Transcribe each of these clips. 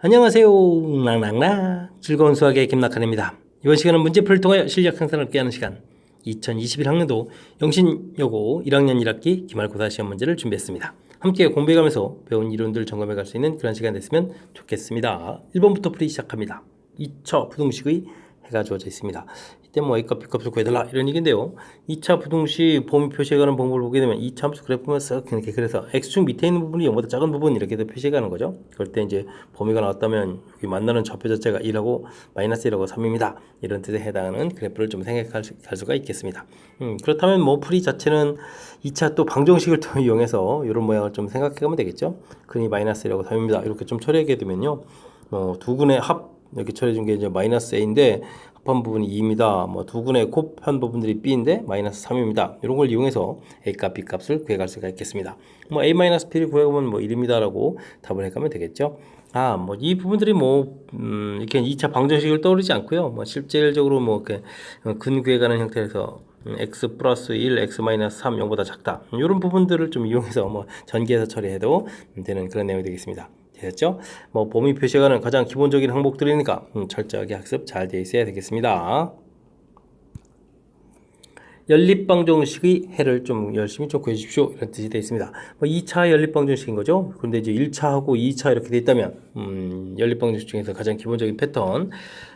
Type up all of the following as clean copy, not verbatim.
안녕하세요. 낭낭낭 즐거운 수학의 김낙한입니다. 이번 시간은 문제풀이를 통하여 실력 향상을 깨하는 시간 2021학년도 영신여고 1학년 1학기 기말고사 시험 문제를 준비했습니다. 함께 공부해가면서 배운 이론들 점검해 갈 수 있는 그런 시간 됐으면 좋겠습니다. 1번부터 풀이 시작합니다. 2차 부등식의 해가 주어져 있습니다. 이때 뭐 A값, B값을 구해달라 이런 얘기인데요. 2차 부등식 범위 표시해가는 방법을 보게 되면 2차 함수 그래프 보면 쓱 이렇게 그래서 X축 밑에 있는 부분이 0보다 작은 부분 이렇게 표시해가는 거죠. 그럴 때 이제 범위가 나왔다면 여기 만나는 좌표 자체가 1하고 마이너스 1하고 3입니다. 이런 뜻에 해당하는 그래프를 좀 생각할 수가 있겠습니다. 그렇다면 뭐 풀이 자체는 2차 또 방정식을 또 이용해서 이런 모양을 좀 생각해가면 되겠죠. 근이 마이너스 1하고 3입니다. 이렇게 좀 처리하게 되면요. 두 근의 합 이렇게 처리해 준 게 이제 마이너스 A인데 합한 부분이 2입니다. 두 근의 곱한 부분들이 B인데 마이너스 3입니다. 이런 걸 이용해서 A값, B값을 구해갈 수가 있겠습니다. A-B를 구해가면 1입니다. 라고 답을 해가면 되겠죠. 이 부분들이 이렇게 2차 방정식을 떠오르지 않고요. 실질적으로 이렇게 근 구해가는 형태에서 x 플러스 1, x 마이너스 3, 0보다 작다. 이런 부분들을 좀 이용해서 전개해서 처리해도 되는 그런 내용이 되겠습니다. 됐죠? 범위 표시하는 가장 기본적인 항목들이니까 철저하게 학습 잘 되어 있어야 되겠습니다. 연립방정식의 해를 좀 열심히 좀 구해주십시오. 이런 뜻이 되어 있습니다. 2차 연립방정식인 거죠. 그런데 이제 1차하고 2차 이렇게 되어 있다면 연립방정식 중에서 가장 기본적인 패턴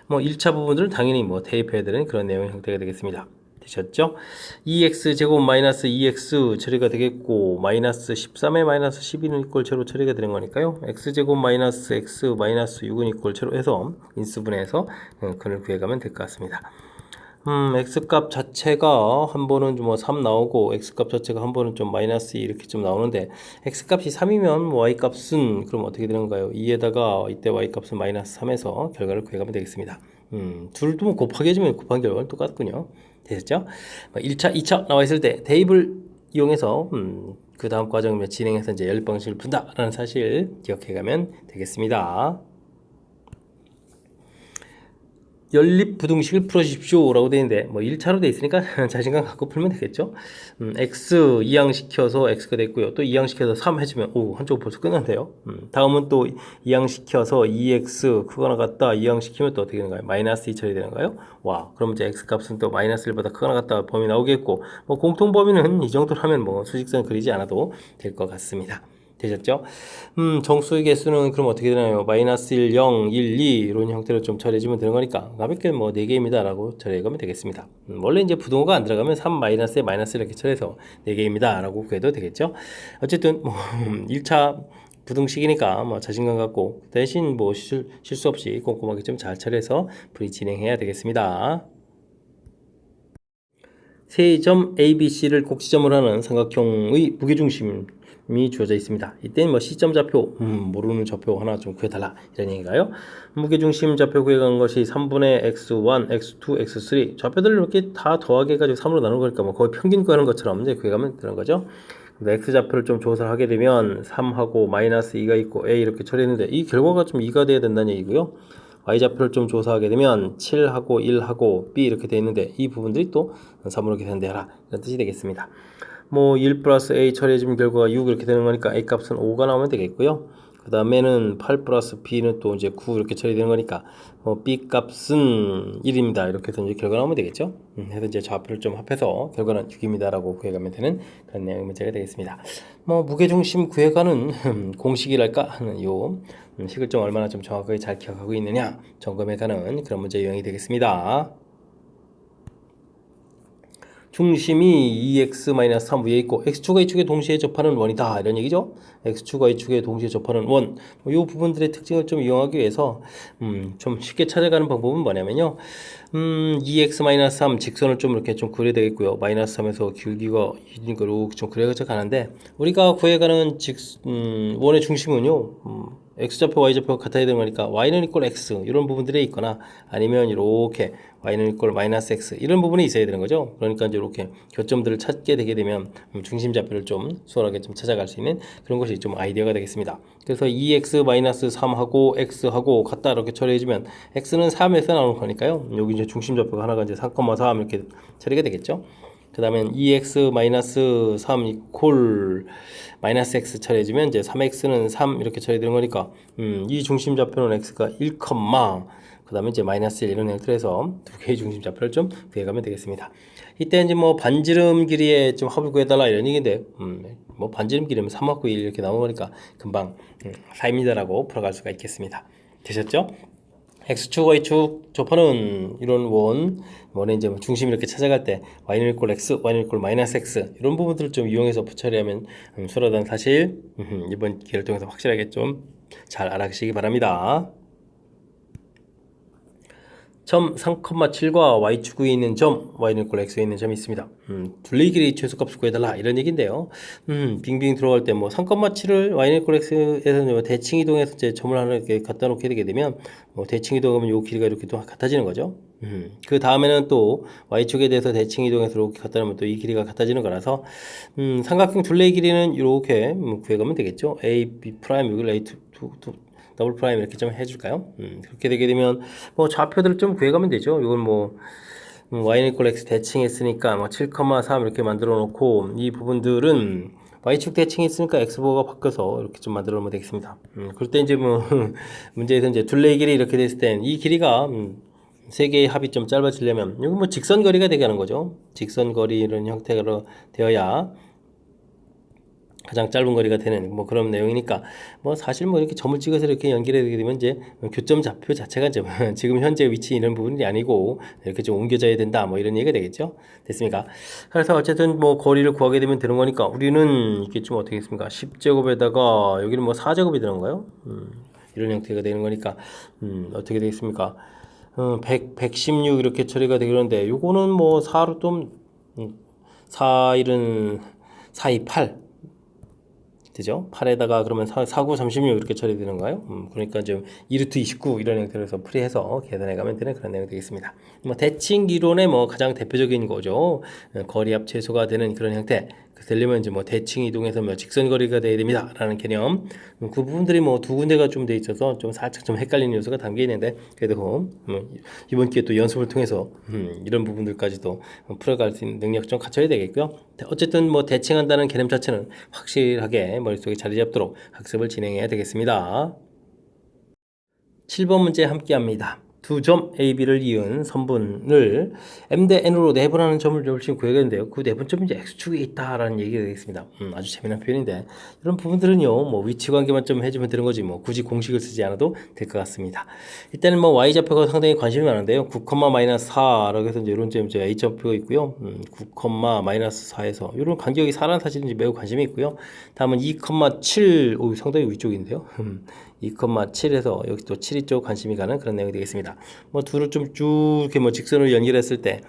1차 부분들은 당연히 대입해야 되는 그런 내용 형태가 되겠습니다. 되셨죠? 2x제곱 마이너스 2x 처리가 되겠고 마이너스 13에 마이너스 12는 이꼴 제로 처리가 되는 거니까요. x제곱 마이너스 x 마이너스 6은 이꼴 제로 해서 인수분해해서 근을 구해가면 될 것 같습니다. x값 자체가 한 번은 3 나오고 x값 자체가 한 번은 좀 마이너스 2 이렇게 좀 나오는데 x값이 3이면 y값은 그럼 어떻게 되는가요? 2에다가 이때 y값은 마이너스 3에서 결과를 구해가면 되겠습니다. 둘도 곱하기 해주면 곱한 결과는 똑같군요. 되셨죠? 1차, 2차 나와 있을 때 대입을 이용해서 그 다음 과정을 진행해서 이제 연립방식을 푼다라는 사실 기억해가면 되겠습니다. 연립부등식을 풀어주십시오 라고 되어 있는데 1차로 되어 있으니까 자신감 갖고 풀면 되겠죠. x 이항시켜서 x가 됐고요. 또 이항시켜서 3 해주면 한쪽 벌써 끝났네요. 다음은 또 이항시켜서 2x 크거나 같다 이항시키면 또 어떻게 되는가요? 마이너스 2 처리되는가요? 그럼 이제 x값은 또 마이너스 1보다 크거나 같다 범위 나오겠고 공통 범위는 이 정도로 하면 수직선 그리지 않아도 될 것 같습니다. 되셨죠? 정수의 개수는 그럼 어떻게 되나요? 마이너스 1, 0, 1, 2 이런 형태로 좀 처리해주면 되는 거니까 가볍게 4개입니다 라고 처리해가면 되겠습니다. 원래 이제 부등호가 안 들어가면 3 마이너스에 마이너스 이렇게 처리해서 4개입니다 라고 구해도 되겠죠. 어쨌든 1차 부등식이니까 자신감 갖고 대신 실수 없이 꼼꼼하게 좀 잘 처리해서 풀이 진행해야 되겠습니다. 세 점 ABC를 곡지점으로 하는 삼각형의 무게중심이 주어져 있습니다. 이때는 시점 좌표, 모르는 좌표 하나 좀 구해달라 이런 얘기인가요? 무게중심 좌표 구해간 것이 3분의 x1, x2, x3 좌표들을 이렇게 다 더하게 해가지고 3으로 나눈 거니까 거의 평균 구하는 것처럼 이제 구해가면 되는 거죠. x 좌표를 좀 조사를 하게 되면 3하고 마이너스 2가 있고 a 이렇게 처리했는데 이 결과가 좀 2가 돼야 된다는 얘기고요. y좌표를 좀 조사하게 되면 7하고 1하고 b 이렇게 되어 있는데 이 부분들이 또 3으로 계산되어라 이런 뜻이 되겠습니다. 1 플러스 a 처리해주면 결과가 6 이렇게 되는 거니까 a 값은 5가 나오면 되겠고요. 그 다음에는 8 플러스 b는 또 이제 9 이렇게 처리되는 거니까 b 값은 1입니다. 이렇게 해서 이제 결과 나오면 되겠죠. 해서 이제 좌표를 좀 합해서 결과는 6입니다. 라고 구해가면 되는 그런 내용의 문제가 되겠습니다. 무게중심 구해가는 공식이랄까 하는 요 식을 좀 얼마나 좀 정확하게 잘 기억하고 있느냐 점검해가는 그런 문제 유형이 되겠습니다. 중심이 2x-3 위에 있고 x축과 y축에 동시에 접하는 원이다 이런 얘기죠. x축과 y축에 동시에 접하는 원, 이 부분들의 특징을 좀 이용하기 위해서 좀 쉽게 찾아가는 방법은 뭐냐면요. 2x-3 직선을 좀 이렇게 좀 그려야 되겠고요. 마이너스 3에서 길기가 2니까 이렇게 좀 그려서 가는데 우리가 구해가는 원의 중심은요. x좌표, y좌표가 같아야 되는 거니까 y는 이꼴 x 이런 부분들이 있거나 아니면 이렇게 y는 이꼴 마이너스 x 이런 부분이 있어야 되는 거죠. 그러니까 이제 이렇게 교점들을 찾게 되게 되면 중심 좌표를 좀 수월하게 좀 찾아갈 수 있는 그런 것이 좀 아이디어가 되겠습니다. 그래서 2x-3하고 x하고 같다 이렇게 처리해주면 x는 3에서 나오는 거니까요. 여기 이제 중심 좌표가 하나가 이제 3,3 이렇게 처리가 되겠죠. 그 다음에 2x-3 이퀄 마이너스 x 처리해주면 이제 3x는 3 이렇게 처리되는 거니까 이 중심 좌표는 x가 1, 그 다음에 이제 마이너스 1 이런 형태로 해서 두 개의 중심 좌표를 좀 구해가면 되겠습니다. 이때 이제 뭐 반지름 길이에 좀 합을 구해달라 이런 얘기인데 뭐 반지름 길이면 3하고 1 이렇게 나오는 거니까 금방 4입니다라고 풀어갈 수가 있겠습니다. 되셨죠? x축, y축 접하는 이런 원에 이제 중심 이렇게 찾아갈 때 y는 이꼴 x, y는 이꼴 마이너스 x 이런 부분들을 좀 이용해서 처리하면 수월하다는 사실 이번 기회를 통해서 확실하게 좀 잘 알아가시기 바랍니다. 점 3,7과 y축에 있는 점, y는 이꼴 x에 있는 점이 있습니다. 둘레 길이 최소값을 구해달라 이런 얘기인데요. 빙빙 들어갈 때 뭐 3,7을 y는 이꼴 x에서 대칭 이동해서 이제 점을 하나 이렇게 갖다 놓게 되게 되면 대칭 이동하면 요 길이가 이렇게 또 같아지는 거죠. 그 다음에는 또 y축에 대해서 대칭 이동해서 이렇게 갖다 놓으면 또 이 길이가 같아지는 거라서 삼각형 둘레 길이는 이렇게 구해가면 되겠죠. a, b 프라임 여기를 a 더블 프라임 이렇게 좀 해줄까요? 그렇게 되게 되면 뭐 좌표들을 좀 구해가면 되죠. 이건 뭐 y는 이퀄 x 대칭했으니까 뭐 7,3 이렇게 만들어 놓고 이 부분들은 y축 대칭했으니까 x번호가 바뀌어서 이렇게 좀 만들어 놓으면 되겠습니다. 그럴 때 이제 뭐 문제에서 이제 둘레의 길이 이렇게 됐을 땐 이 길이가 세 개의 합이 좀 짧아지려면 이건 뭐 직선 거리가 되게 하는 거죠. 직선 거리 이런 형태로 되어야 가장 짧은 거리가 되는 뭐 그런 내용이니까 뭐 사실 뭐 이렇게 점을 찍어서 이렇게 연결해 되게 되면 이제 교점 좌표 자체가 이제 지금 현재 위치 이런 부분이 아니고 이렇게 좀 옮겨져야 된다 뭐 이런 얘기가 되겠죠. 됐습니까? 그래서 어쨌든 뭐 거리를 구하게 되면 되는 거니까 우리는 이게 좀 어떻게 했습니까? 10제곱에다가 여기는 뭐 4제곱이 되는 거예요. 이런 형태가 되는 거니까 어떻게 되겠습니까? 116 이렇게 처리가 되는데 요거는 뭐 4로 좀 4, 1은 4, 2, 8 되죠? 8에다가 그러면 4, 9, 36 이렇게 처리되는가요? 그러니까 좀 2루트 29 이런 형태로 해서 풀이해서 계산해 가면 되는 그런 내용이 되겠습니다. 뭐 대칭 이론의 뭐 가장 대표적인 거죠. 거리 합 최소가 되는 그런 형태. 되려면 이제 뭐 대칭 이동해서 뭐 직선 거리가 돼야 됩니다. 라는 개념. 그 부분들이 뭐 두 군데가 좀 돼 있어서 좀 살짝 좀 헷갈리는 요소가 담겨 있는데 그래도 이번 기회에 또 연습을 통해서 이런 부분들까지도 풀어갈 수 있는 능력 좀 갖춰야 되겠고요. 어쨌든 뭐 대칭한다는 개념 자체는 확실하게 머릿속에 자리 잡도록 학습을 진행해야 되겠습니다. 7번 문제 함께 합니다. 두 점 A, B를 이은 선분을 M 대 N으로 내분하는 점을 열심히 구해야겠는데요. 그 내분점이 이제 X축에 있다라는 얘기가 되겠습니다. 아주 재미난 표현인데 이런 부분들은요, 뭐 위치 관계만 좀 해주면 되는 거지 뭐 굳이 공식을 쓰지 않아도 될 것 같습니다. 일단은 뭐 Y 좌표가 상당히 관심이 많은데요. 9,-4라고 해서 이제 이런 점 이제 A 좌표가 있고요. 9,-4에서 이런 간격이 4라는 사실은 매우 관심이 있고요. 다음은 2,7, 상당히 위쪽인데요. 2,7에서 여기 또 7이 쪽 관심이 가는 그런 내용이 되겠습니다. 뭐 둘을 좀 쭉 이렇게 뭐 직선으로 연결했을 때,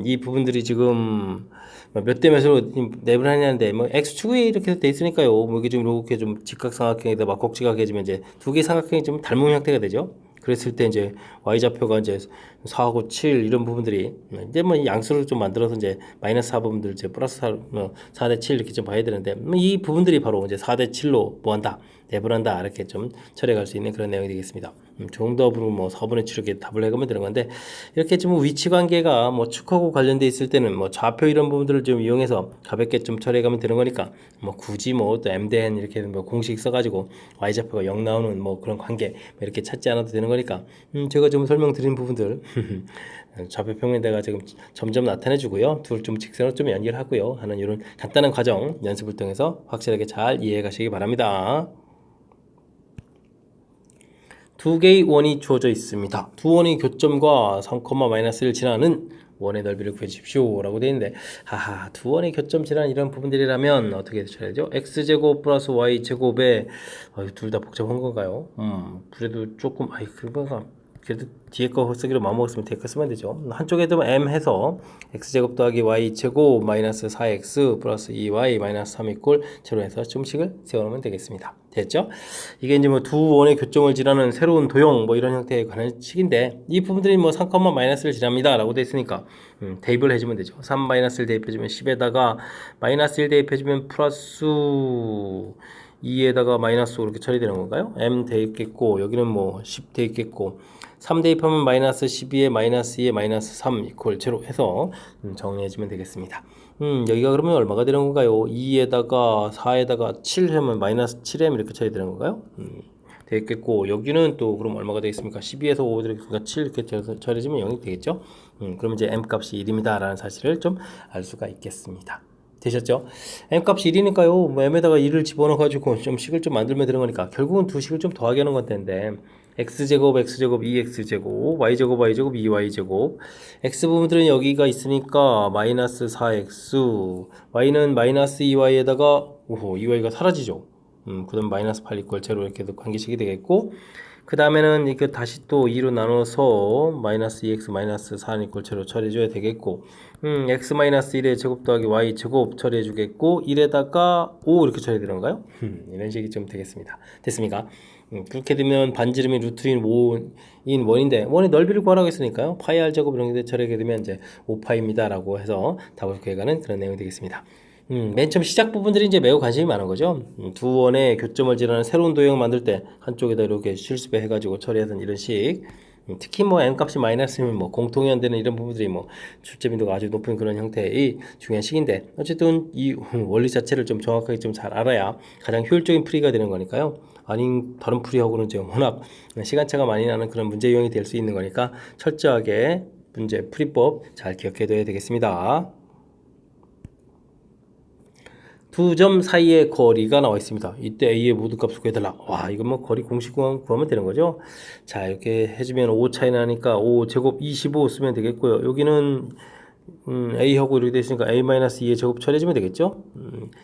이 부분들이 지금 몇 대 몇으로 내분하냐는데 뭐 x축이 이렇게 돼 있으니까요. 뭐 이게 좀 이렇게 좀 직각삼각형에다 막곡지각해 지면 이제 두 개의 삼각형이 좀 닮은 형태가 되죠. 그랬을 때 이제 y 좌표가 이제 4하고 7 이런 부분들이 이제 뭐 양수를 좀 만들어서 이제 마이너스 4 부분들 이제 플러스 4대 7 이렇게 좀 봐야 되는데 이 부분들이 바로 이제 4대 7로 뭐한다 내분한다 이렇게 좀 처리할 수 있는 그런 내용이 되겠습니다. 정답으로 뭐 4분의 7 이렇게 답을 해가면 되는 건데 이렇게 좀 위치 관계가 뭐 축하고 관련돼 있을 때는 뭐 좌표 이런 부분들을 좀 이용해서 가볍게 좀 처리해가면 되는 거니까 뭐 굳이 뭐 또 m 대n 이렇게 뭐 공식 써가지고 y 좌표가 0 나오는 뭐 그런 관계 뭐 이렇게 찾지 않아도 되는 거니까 제가 좀 설명드린 부분들 좌표 평면대가 지금 점점 나타내주고요. 둘 좀 직선으로 좀 연결하고요 하는 이런 간단한 과정 연습을 통해서 확실하게 잘 이해해 가시기 바랍니다. 두 개의 원이 주어져 있습니다. 두 원의 교점과 3,-1을 지나는 원의 넓이를 구해주십시오 라고 되어 있는데 두 원의 교점 지나는 이런 부분들이라면 어떻게 되셔야죠? x제곱 플러스 y제곱에 둘 다 복잡한 건가요? 그래도 조금 그래도 뒤에 거 쓰기로 마음먹었으면 뒤에 거 쓰면 되죠. 한쪽에도 m 해서 x제곱 더하기 y제곱 마이너스 4x 플러스 2y 마이너스 3 이꼴 제로 해서 점식을 세워놓으면 되겠습니다. 됐죠? 이게 이제 뭐 두 원의 교점을 지나는 새로운 도형 뭐 이런 형태에 관한 식인데 이 부분들이 뭐 3,-를 지납니다 라고 되어 있으니까 대입을 해주면 되죠. 3-를 대입해주면 10에다가 마이너스 1 대입해주면 플러스 2에다가 마이너스 5 이렇게 처리되는 건가요? m 돼 있겠고 여기는 뭐 10 돼 있겠고 3 대입하면 마이너스 12에 마이너스 2에 마이너스 3 이퀄 제로 해서 정리해주면 되겠습니다. 여기가 그러면 얼마가 되는 건가요? 2에다가 4에다가 7 하면 마이너스 7m 이렇게 처리되는 건가요? 되겠고 여기는 또 그럼 얼마가 되겠습니까? 12에서 5 들어가니까 7 이렇게 처리해주면 0이 되겠죠? 그럼 이제 m 값이 1입니다 라는 사실을 좀 알 수가 있겠습니다. 되셨죠? m 값이 1이니까요 뭐 m에다가 1을 집어넣어 가지고 좀 식을 좀 만들면 되는 거니까 결국은 두 식을 좀 더하게 하는 건데 x제곱 x제곱 2x제곱 y제곱 y제곱 2y제곱 x 부분들은 여기가 있으니까 마이너스 4x y는 마이너스 2y에다가 오호 2y가 사라지죠. 그 다음 마이너스 8 이퀄 제로 이렇게 관계식이 되겠고 그 다음에는 이거 다시 또 2로 나눠서 마이너스 2x 마이너스 4 이퀄 제로 처리해줘야 되겠고 x 마이너스 1의 제곱 더하기 y 제곱 처리해주겠고 1에다가 5 이렇게 처리되는 건가요? 이런 식이 좀 되겠습니다. 됐습니까? 그렇게 되면 반지름이 루트인 5인 원인데 원의 넓이를 구하라고 했으니까요 파이 r 제곱 이런 게 처리하게 되면 이제 5파입니다 라고 해서 답을 구해가는 그런 내용이 되겠습니다. 맨 처음 시작 부분들이 이제 매우 관심이 많은 거죠. 두 원의 교점을 지나는 새로운 도형을 만들 때 한쪽에다 이렇게 실수배 해가지고 처리하던 이런 식. 특히 뭐 m 값이 마이너스면 뭐 공통이 안 되는 이런 부분들이 뭐 출제 빈도가 아주 높은 그런 형태의 중요한 식인데 어쨌든 이 원리 자체를 좀 정확하게 좀 잘 알아야 가장 효율적인 풀이가 되는 거니까요. 아닌 다른 풀이하고는 이제 워낙 시간차가 많이 나는 그런 문제 유형이 될 수 있는 거니까 철저하게 문제 풀이법 잘 기억해둬야 되겠습니다. 두 점 사이의 거리가 나와 있습니다. 이때 A의 모든 값을 구해달라. 와, 이건 뭐 거리 공식 구하면 되는 거죠. 자, 이렇게 해주면 5 차이 나니까 5 제곱 25 쓰면 되겠고요. 여기는 A하고 이렇게 되있으니까 A-2의 제곱 처리해주면 되겠죠.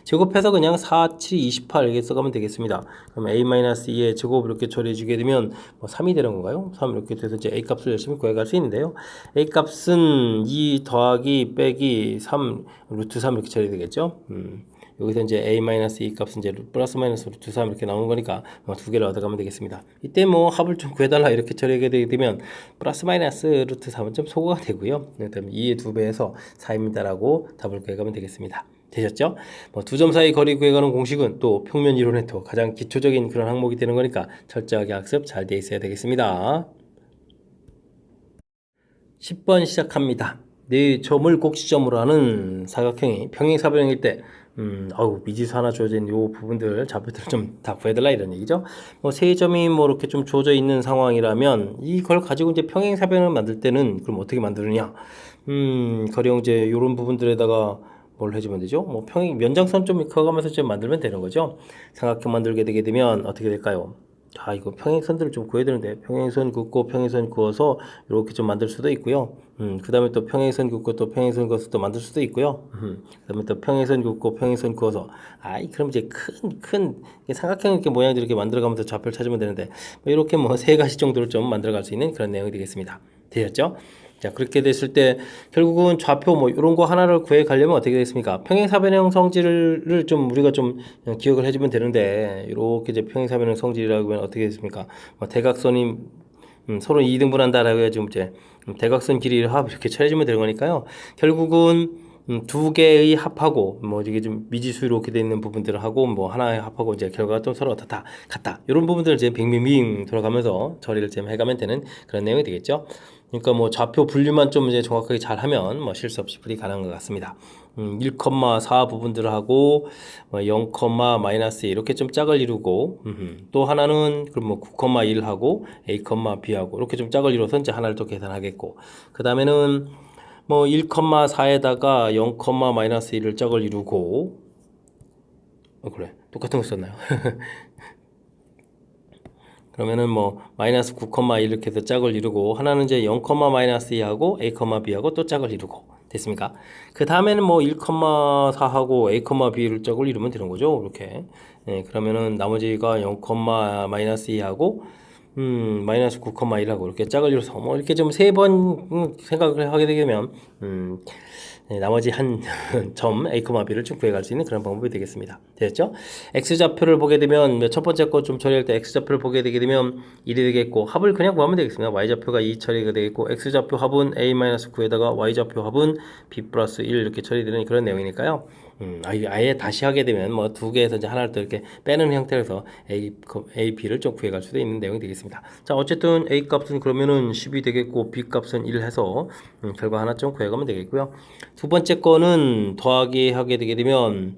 제곱해서 그냥 4, 7, 28 이렇게 써가면 되겠습니다. 그럼 A-2의 제곱 이렇게 처리해주게 되면 뭐 3이 되는 건가요? 3 이렇게 돼서 이제 A 값을 열심히 구해갈 수 있는데요. A 값은 2 더하기 빼기 3 루트 3 이렇게 처리되겠죠. 여기서 이제 a-2 값은 이제 플러스 마이너스 루트 3 이렇게 나오는 거니까 두 개를 얻어가면 되겠습니다. 이때 뭐 합을 좀 구해달라 이렇게 처리하게 되면 플러스 마이너스 루트 3은 좀 소거가 되고요. 그다음에 2의 2배에서 4입니다라고 답을 구해가면 되겠습니다. 되셨죠? 두 점 사이 거리 구해가는 공식은 또 평면 이론의 또 가장 기초적인 그런 항목이 되는 거니까 철저하게 학습 잘 돼 있어야 되겠습니다. 10번 시작합니다. 네 점을 곡시점으로 하는 사각형이 평행사변형일 때 미지수 하나 주어져 있는 요 부분들 좌표들을 좀 다 구해달라 이런 얘기죠. 세 점이 뭐 이렇게 좀 주어져 있는 상황이라면 이걸 가지고 이제 평행사변을 만들 때는 그럼 어떻게 만드느냐? 가령 이제 요런 부분들에다가 뭘 해주면 되죠? 평행 면장선 좀 그어가면서 좀 만들면 되는 거죠. 삼각형 만들게 되게 되면 어떻게 될까요? 이거 평행선들을 좀 구해야 되는데 평행선 긋고 평행선 그어서 이렇게 좀 만들 수도 있고요. 그 다음에 또 평행선 긋고 또 평행선 그어서 또 만들 수도 있고요. 그 다음에 또 평행선 긋고 평행선 그어서 그럼 이제 큰 삼각형 이렇게 모양들 이렇게 만들어가면서 좌표를 찾으면 되는데 이렇게 세 가지 정도를 좀 만들어갈 수 있는 그런 내용이 되겠습니다. 되셨죠? 자, 그렇게 됐을 때 결국은 좌표 이런 거 하나를 구해 가려면 어떻게 되겠습니까? 평행사변형 성질을 좀 우리가 좀 기억을 해주면 되는데 이렇게 이제 평행사변형 성질이라고 하면 어떻게 되겠습니까? 대각선이 서로 2등분한다라고 해가지고 이제 대각선 길이를 합 이렇게 처리해주면 되는 거니까요. 결국은 두 개의 합하고 이게 좀 미지수 이렇게 돼 있는 부분들을 하고 하나의 합하고 이제 결과가 좀 서로 같다 이런 부분들을 이제 빙빙빙 돌아가면서 처리를 좀 해가면 되는 그런 내용이 되겠죠. 그러니까 좌표 분류만 좀 이제 정확하게 잘 하면 실수 없이 풀이 가능한 것 같습니다. 1,4 부분들을 하고 0, 마이너스 이렇게 좀 짝을 이루고 또 하나는 그럼 9,1 하고 A, B 하고 이렇게 좀 짝을 이뤄서 이제 하나를 또 계산하겠고 그 다음에는 1,4에다가 0, 마이너스 1을 짝을 이루고 그래 똑같은 거 썼나요? 그러면은 마이너스 9,1 이렇게 해서 짝을 이루고 하나는 이제 0, 마이너스 2하고 A, B하고 또 짝을 이루고 됐습니까? 그 다음에는 1,4하고 A, B를 짝을 이루면 되는 거죠. 이렇게. 그러면은 나머지가 0, 마이너스 2하고 마이너스 9,1하고 이렇게 짝을 이뤄서 이렇게 좀 세 번 생각을 하게 되면 나머지 한 점 A, B를 좀 구해갈 수 있는 그런 방법이 되겠습니다. 됐죠? X좌표를 보게 되면 첫 번째 거 좀 처리할 때 X좌표를 보게 되게 되면 1이 되겠고 합을 그냥 구하면 되겠습니다. Y좌표가 2 처리가 되겠고 X좌표 합은 A-9에다가 Y좌표 합은 B 플러스 1 이렇게 처리되는 그런 내용이니까요. 아예 다시 하게 되면 뭐 두 개에서 이제 하나를 또 이렇게 빼는 형태로서 A, B를 좀 구해갈 수도 있는 내용이 되겠습니다. 자, 어쨌든 A 값은 그러면은 10이 되겠고 B 값은 1 해서 결과 하나 좀 구해가면 되겠고요. 두 번째 거는 더하기 하게 되게 되면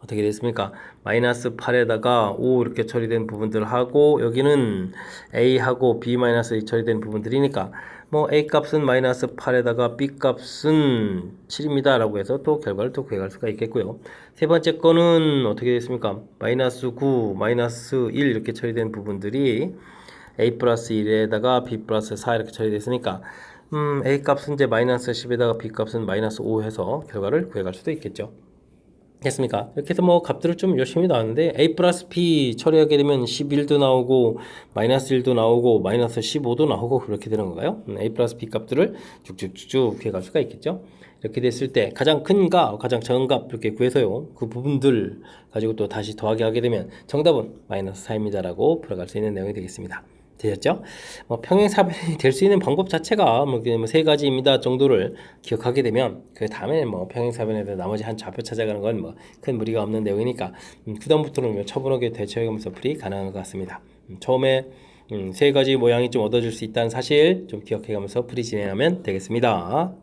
어떻게 됐습니까? 마이너스 8에다가 5 이렇게 처리된 부분들 하고 여기는 A하고 B 마이너스 2 처리된 부분들이니까 뭐 A 값은 마이너스 8에다가 B 값은 7입니다 라고 해서 또 결과를 또 구해갈 수가 있겠고요. 세 번째 거는 어떻게 됐습니까? 마이너스 9, 마이너스 1 이렇게 처리된 부분들이 A 플러스 1에다가 B 플러스 4 이렇게 처리됐으니까 A 값은 이제 마이너스 10에다가 B 값은 마이너스 5 해서 결과를 구해갈 수도 있겠죠. 됐습니까? 이렇게 해서 뭐 값들을 좀 열심히 나왔는데 A 플러스 B 처리하게 되면 11도 나오고 마이너스 1도 나오고 마이너스 15도 나오고 그렇게 되는 건가요? A 플러스 B 값들을 쭉쭉쭉쭉 구해갈 수가 있겠죠. 이렇게 됐을 때 가장 큰 값, 가장 작은 값 이렇게 구해서요. 그 부분들 가지고 또 다시 더하기 하게 되면 정답은 마이너스 4입니다 라고 풀어갈 수 있는 내용이 되겠습니다. 되셨죠? 평행사변이 될 수 있는 방법 자체가 세 가지입니다 정도를 기억하게 되면 그 다음에 평행사변에 대해 나머지 한 좌표 찾아가는 건 큰 무리가 없는 내용이니까 그다음부터는 차분하게 대처해가면서 풀이 가능한 것 같습니다. 처음에 세 가지 모양이 좀 얻어질 수 있다는 사실 좀 기억해가면서 풀이 진행하면 되겠습니다.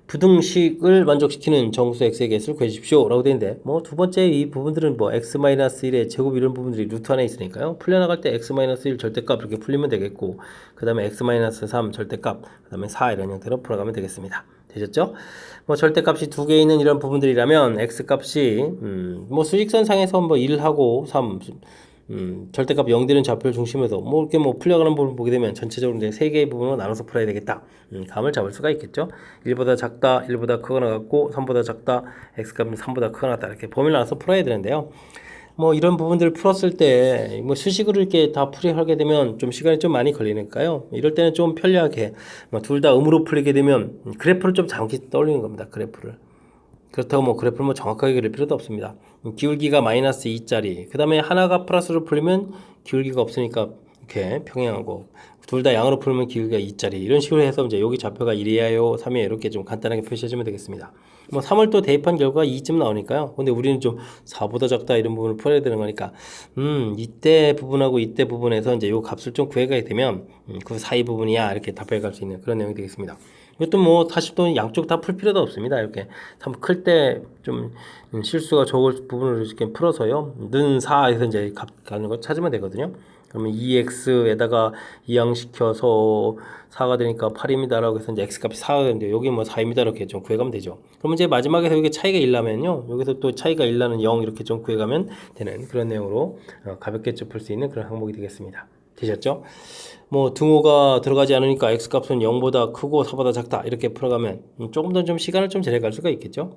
부등식을 만족시키는 정수 x의 개수를 구해주십시오 라고 되는데 두 번째 이 부분들은 x-1의 제곱 이런 부분들이 루트 안에 있으니까요. 풀려나갈 때 x-1 절대값 이렇게 풀리면 되겠고 그 다음에 x-3 절대값 그 다음에 4 이런 형태로 풀어가면 되겠습니다. 되셨죠? 절대값이 두 개 있는 이런 부분들이라면 x값이 수직선상에서 1하고 3 절대값 0 되는 좌표를 중심에서 이렇게 풀려가는 부분을 보게 되면 전체적으로 이제 세 개의 부분으로 나눠서 풀어야 되겠다. 감을 잡을 수가 있겠죠. 1보다 작다, 1보다 크거나 같고 3보다 작다, x값은 3보다 크거나 같다. 이렇게 범위를 나눠서 풀어야 되는데요. 이런 부분들을 풀었을 때 수식으로 이렇게 다 풀이하게 되면 좀 시간이 좀 많이 걸리니까요. 이럴 때는 좀 편리하게 둘 다 음으로 풀리게 되면 그래프를 좀 장기 떠올리는 겁니다. 그래프를. 그렇다고 그래프를 정확하게 그릴 필요도 없습니다. 기울기가 마이너스 2짜리 그 다음에 하나가 플러스로 풀리면 기울기가 없으니까 이렇게 평행하고 둘 다 양으로 풀면 기울기가 2짜리 이런 식으로 해서 이제 여기 좌표가 1이에요 3이에요 이렇게 좀 간단하게 표시해주면 되겠습니다. 3을 또 대입한 결과가 2쯤 나오니까요. 근데 우리는 좀 4보다 작다 이런 부분을 풀어야 되는 거니까 이때 부분하고 이때 부분에서 이제 요 값을 좀 구해가게 되면 그 사이 부분이야 이렇게 답해 갈 수 있는 그런 내용이 되겠습니다. 이것도 사실 또 양쪽 다 풀 필요도 없습니다. 이렇게 참 클 때 좀 실수가 적을 부분을 이렇게 풀어서요. 는 4에서 이제 값 가는 거 찾으면 되거든요. 그러면 2x에다가 이항시켜서 4가 되니까 8입니다 라고 해서 이제 x값이 4가 되는데 여기 4입니다 이렇게 좀 구해가면 되죠. 그러면 이제 마지막에서 여기 차이가 1 나면요. 여기서 또 차이가 1 나는 0 이렇게 좀 구해가면 되는 그런 내용으로 가볍게 좀 풀 수 있는 그런 항목이 되겠습니다. 되셨죠? 등호가 들어가지 않으니까 x값은 0보다 크고 4보다 작다 이렇게 풀어가면 조금 더 좀 시간을 좀 절약할 수가 있겠죠.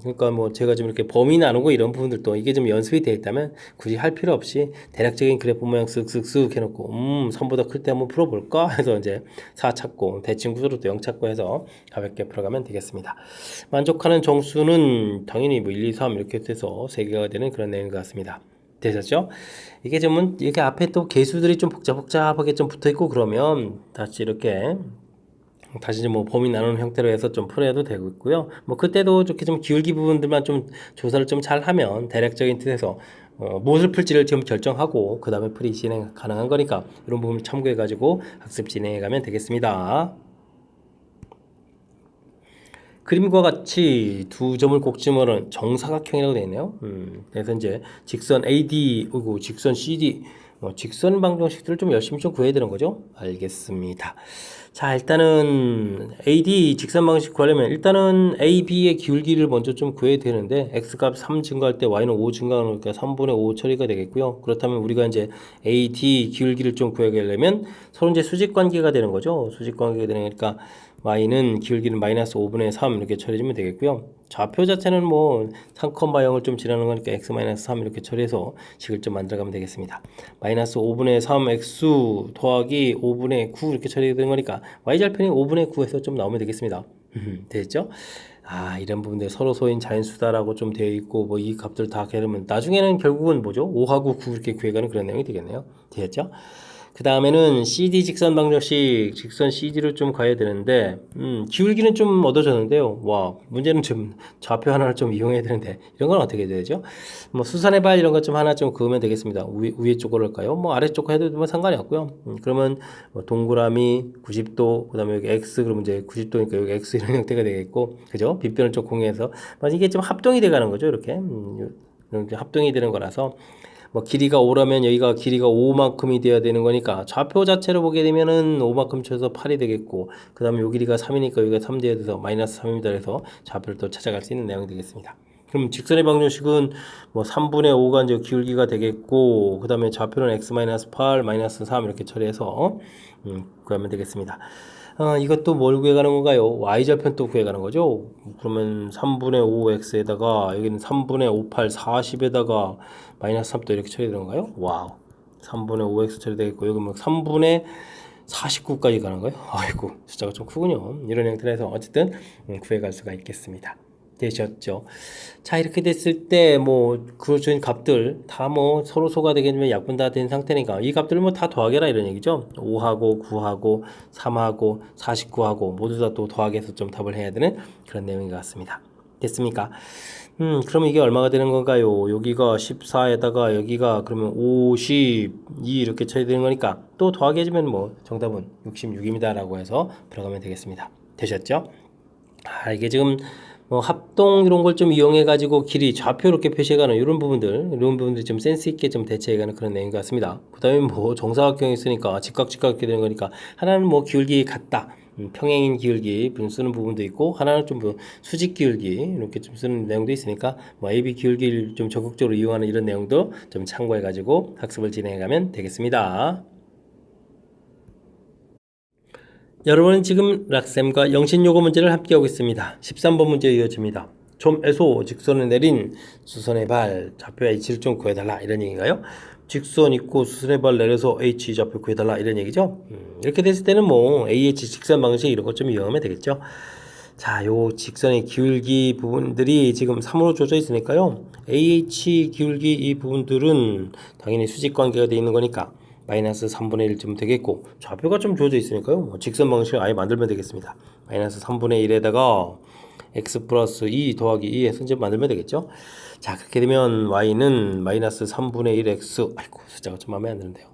그러니까 제가 좀 이렇게 범위 나누고 이런 부분들도 이게 좀 연습이 되어 있다면 굳이 할 필요 없이 대략적인 그래프 모양 쓱쓱쓱 해놓고 3보다 클 때 한번 풀어볼까 해서 이제 4 찾고 대칭 구조로 또 0 찾고 해서 가볍게 풀어가면 되겠습니다. 만족하는 정수는 당연히 1, 2, 3 이렇게 해서 3개가 되는 그런 내용인 것 같습니다. 되셨죠? 이게 이게 앞에 또 개수들이 좀 복잡하게 좀 붙어 있고 그러면 다시 이렇게 다시 범위 나누는 형태로 해서 좀 풀어도 되고 있고요. 그때도 이렇게 좀 기울기 부분들만 좀 조사를 좀 잘 하면 대략적인 뜻에서 무엇을 풀지를 지금 결정하고 그 다음에 풀이 진행 가능한 거니까 이런 부분을 참고해 가지고 학습 진행해 가면 되겠습니다. 그림과 같이 두 점을 꼭 집어넣은 정사각형이라고 되어 있네요. 그래서 이제 직선 AD, 그리고 직선 CD, 직선 방정식들을 좀 열심히 좀 구해야 되는 거죠. 알겠습니다. 자, 일단은 AD 직선 방식 구하려면 일단은 AB의 기울기를 먼저 좀 구해야 되는데 x값 3 증가할 때 y는 5 증가하니까 3분의 5 처리가 되겠고요. 그렇다면 우리가 이제 AD 기울기를 좀 구하려면 서로 이제 수직 관계가 되는 거죠. 수직 관계가 되니까 y는 기울기는 마이너스 5분의 3 이렇게 처리해주면 되겠고요. 좌표 자체는 3,0을 좀 지나는 거니까 x-3 이렇게 처리해서 식을 좀 만들어가면 되겠습니다. 마이너스 5분의 3 x 더하기 5분의 9 이렇게 처리되는 거니까 y절편이 5분의 9에서 좀 나오면 되겠습니다. 됐죠? 이런 부분들 서로 소인 자연수다라고 좀 되어 있고 이 값들 다 계르면 나중에는 결국은 뭐죠? 5하고 9 이렇게 구해가는 그런 내용이 되겠네요. 됐죠? 그 다음에는 CD 직선 방정식, 직선 CD를 좀 가야 되는데, 기울기는 좀 얻어졌는데요. 와, 문제는 좀 좌표 하나를 좀 이용해야 되는데, 이런 건 어떻게 해야 되죠? 뭐 수선의 발 이런 것 좀 하나 좀 그으면 되겠습니다. 위에 쪽으로 할까요? 뭐 아래쪽 해도 뭐 상관이 없고요. 그러면 뭐 동그라미 90도, 그 다음에 여기 X, 그러면 이제 90도니까 여기 X 이런 형태가 되겠고, 그죠? 빗변을 좀 공유해서, 이게 좀 합동이 돼 가는 거죠. 이렇게. 이렇게 합동이 되는 거라서. 뭐 길이가 5라면 여기가 길이가 5만큼이 돼야 되는 거니까 좌표 자체로 보게 되면은 5만큼 쳐서 8이 되겠고 그 다음에 요 길이가 3이니까 여기가 3 돼야 돼서 마이너스 3입니다. 그래서 좌표를 또 찾아갈 수 있는 내용이 되겠습니다. 그럼 직선의 방정식은 뭐 3분의 5가 이제 기울기가 되겠고 그 다음에 좌표는 x-8 마이너스 3 이렇게 처리해서 구하면 되겠습니다. 이것도 뭘 구해가는 건가요? y좌표는 또 구해가는 거죠. 그러면 3분의 5x에다가 여기는 3분의 5, 8, 40에다가 마이너스 3도 이렇게 처리되는 건가요? 와우. 3분의 5x 처리되겠고 여기 뭐 3분의 49까지 가는 거예요? 아이고 숫자가 좀 크군요. 이런 형태에서 어쨌든 구해갈 수가 있겠습니다. 되셨죠? 자 이렇게 됐을 때 뭐 그런 값들 다 뭐 서로 소가되겠지만 약분 다 된 상태니까 이 값들을 뭐 다 더하게라 이런 얘기죠. 5하고 9하고 3하고 49하고 모두 다 또 더하기해서 좀 답을 해야 되는 그런 내용인 것 같습니다. 됐습니까? 그럼 이게 얼마가 되는 건가요? 여기가 14에다가 여기가 그러면 52 이렇게 쳐야 되는 거니까 또 더하기 해주면 뭐 정답은 66입니다 라고 해서 들어가면 되겠습니다. 되셨죠? 이게 지금 뭐 합동 이런 걸 좀 이용해 가지고 길이 좌표 이렇게 표시해가는 이런 부분들 좀 센스 있게 좀 대처해가는 그런 내용인 것 같습니다. 그 다음에 뭐 정사각형이 있으니까 직각 이렇게 되는 거니까 하나는 뭐 기울기 같다. 평행인 기울기 쓰는 부분도 있고 하나는 좀 뭐 수직 기울기 이렇게 좀 쓰는 내용도 있으니까 뭐 AB 기울기를 좀 적극적으로 이용하는 이런 내용도 좀 참고해 가지고 학습을 진행해 가면 되겠습니다. 여러분은 지금 락쌤과 영신요거 문제를 함께하고 있습니다. 13번 문제 이어집니다. 점에서 직선을 내린 수선의 발 좌표 H를 좀 구해달라 이런 얘기인가요? 직선 있고 수선의 발 내려서 H 좌표 구해달라 이런 얘기죠. 이렇게 됐을 때는 뭐 AH 직선 방식 이런 것 좀 이용하면 되겠죠. 자, 요 직선의 기울기 부분들이 지금 3으로 줘져 있으니까요. AH 기울기 이 부분들은 당연히 수직 관계가 되어 있는 거니까 마이너스 3분의 1쯤 되겠고 좌표가 좀 주어져 있으니까요. 직선 방식을 아예 만들면 되겠습니다. 마이너스 3분의 1에다가 x 플러스 2 더하기 2 해서 이제 만들면 되겠죠. 자, 그렇게 되면 y는 마이너스 3분의 1 x 아이고 숫자가 좀 마음에 안 드는데요.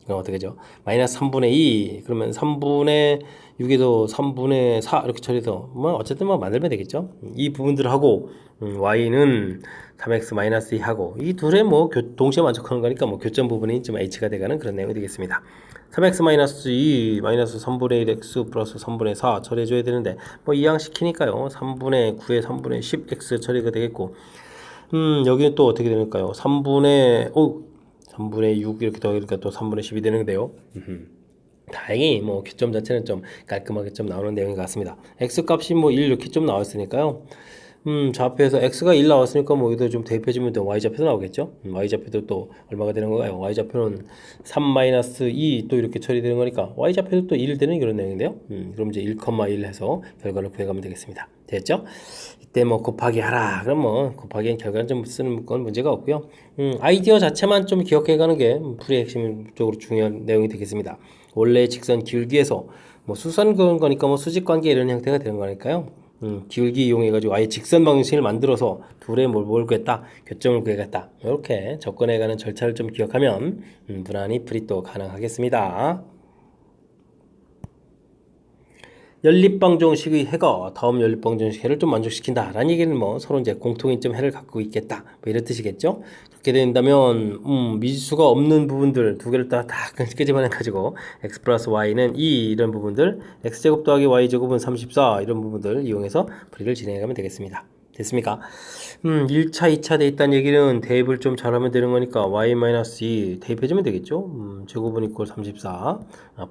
이건 어떻게 되죠? 마이너스 3분의 2 그러면 3분의 6에도 3분의 4 이렇게 처리해서 뭐 어쨌든 뭐 만들면 되겠죠. 이 부분들을 하고 y는 3x 마이너스 2 하고 이 둘의 뭐 동시에 만족하는 거니까 뭐 교점 부분이 좀 h가 돼가는 그런 내용이 되겠습니다. 3x 마이너스 2 마이너스 3분의 1x 플러스 3분의 4 처리해줘야 되는데 뭐 이항시키니까요 3분의 9에 3분의 10x 처리가 되겠고 여기는 또 어떻게 되니까요 3분의 6 이렇게 더하니까 또 3분의 10이 되는데요. 다행히 뭐 교점 자체는 좀 깔끔하게 좀 나오는 내용인 것 같습니다. x 값이 뭐 1 이렇게 좀 나왔으니까요. 좌표에서 x가 1 나왔으니까 뭐 여기도 좀 대입해주면 또 y좌표도 나오겠죠. y좌표도 또 얼마가 되는 건가요? y좌표는 3-2 또 이렇게 처리되는 거니까 y좌표도 또 1 되는 이런 내용인데요. 그럼 이제 1,1 해서 결과를 구해가면 되겠습니다. 됐죠? 이때 뭐 곱하기 하라. 그럼 뭐 곱하기 결과는 좀 쓰는 건 문제가 없고요. 아이디어 자체만 좀 기억해가는 게 풀이의 핵심적으로 중요한 내용이 되겠습니다. 원래 직선 기울기에서 뭐 수선 그은 거니까 뭐 수직 관계 이런 형태가 되는 거니까요. 기울기 이용해가지고 아예 직선 방식을 만들어서 둘의 뭘 구했다, 교점을 구해갔다 이렇게 접근해가는 절차를 좀 기억하면 무난히 풀이 또 가능하겠습니다. 연립방정식의 해가 다음 연립방정식 해를 좀 만족시킨다 라는 얘기는 뭐 서로 이제 공통인 좀 해를 갖고 있겠다 뭐 이런 뜻이겠죠. 그렇게 된다면 미지수가 없는 부분들 두 개를 다 끄집어내 가지고 x 플러스 y는 2 이런 부분들 x제곱 더하기 y제곱은 34 이런 부분들 이용해서 풀이를 진행해 가면 되겠습니다. 됐습니까? 1차, 2차 돼 있다는 얘기는 대입을 좀 잘하면 되는 거니까 y-2 대입해주면 되겠죠. 제곱은 이꼴 34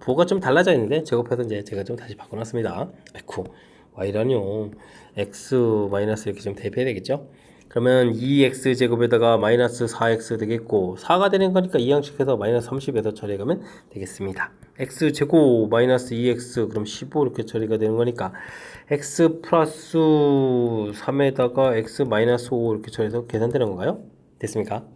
부호가 좀 달라져 있는데 제곱해서 이제 제가 좀 다시 바꿔놨습니다. 아이쿠 y라뇨 x 마이너스 이렇게 좀 대입해야 되겠죠. 그러면 2x 제곱에다가 마이너스 4x 되겠고 4가 되는 거니까 이항식해서 마이너스 30에서 처리해가면 되겠습니다. x 제곱 마이너스 2x 그럼 15 이렇게 처리가 되는 거니까 x 플러스 3에다가 x 마이너스 5 이렇게 처리해서 계산되는 건가요? 됐습니까?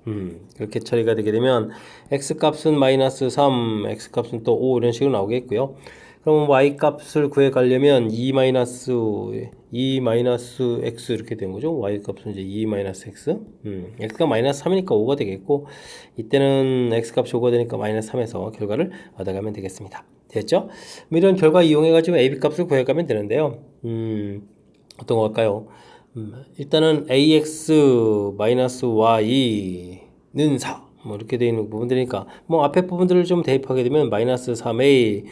그렇게 처리가 되게 되면 x값은 마이너스 3, x값은 또 5 이런 식으로 나오겠고요. 그럼 y값을 구해가려면 2 마이너스 x 이렇게 되는 거죠. y값은 이제 2 마이너스 x. x가 마이너스 3이니까 5가 되겠고, 이때는 x값이 5가 되니까 마이너스 3에서 결과를 얻어가면 되겠습니다. 됐죠? 이런 결과 이용해가지고 ab값을 구해가면 되는데요. 어떤 거 할까요? 일단은 ax 마이너스 y는 4. 뭐 이렇게 되어 있는 부분들이니까 뭐 앞에 부분들을 좀 대입하게 되면 마이너스 3a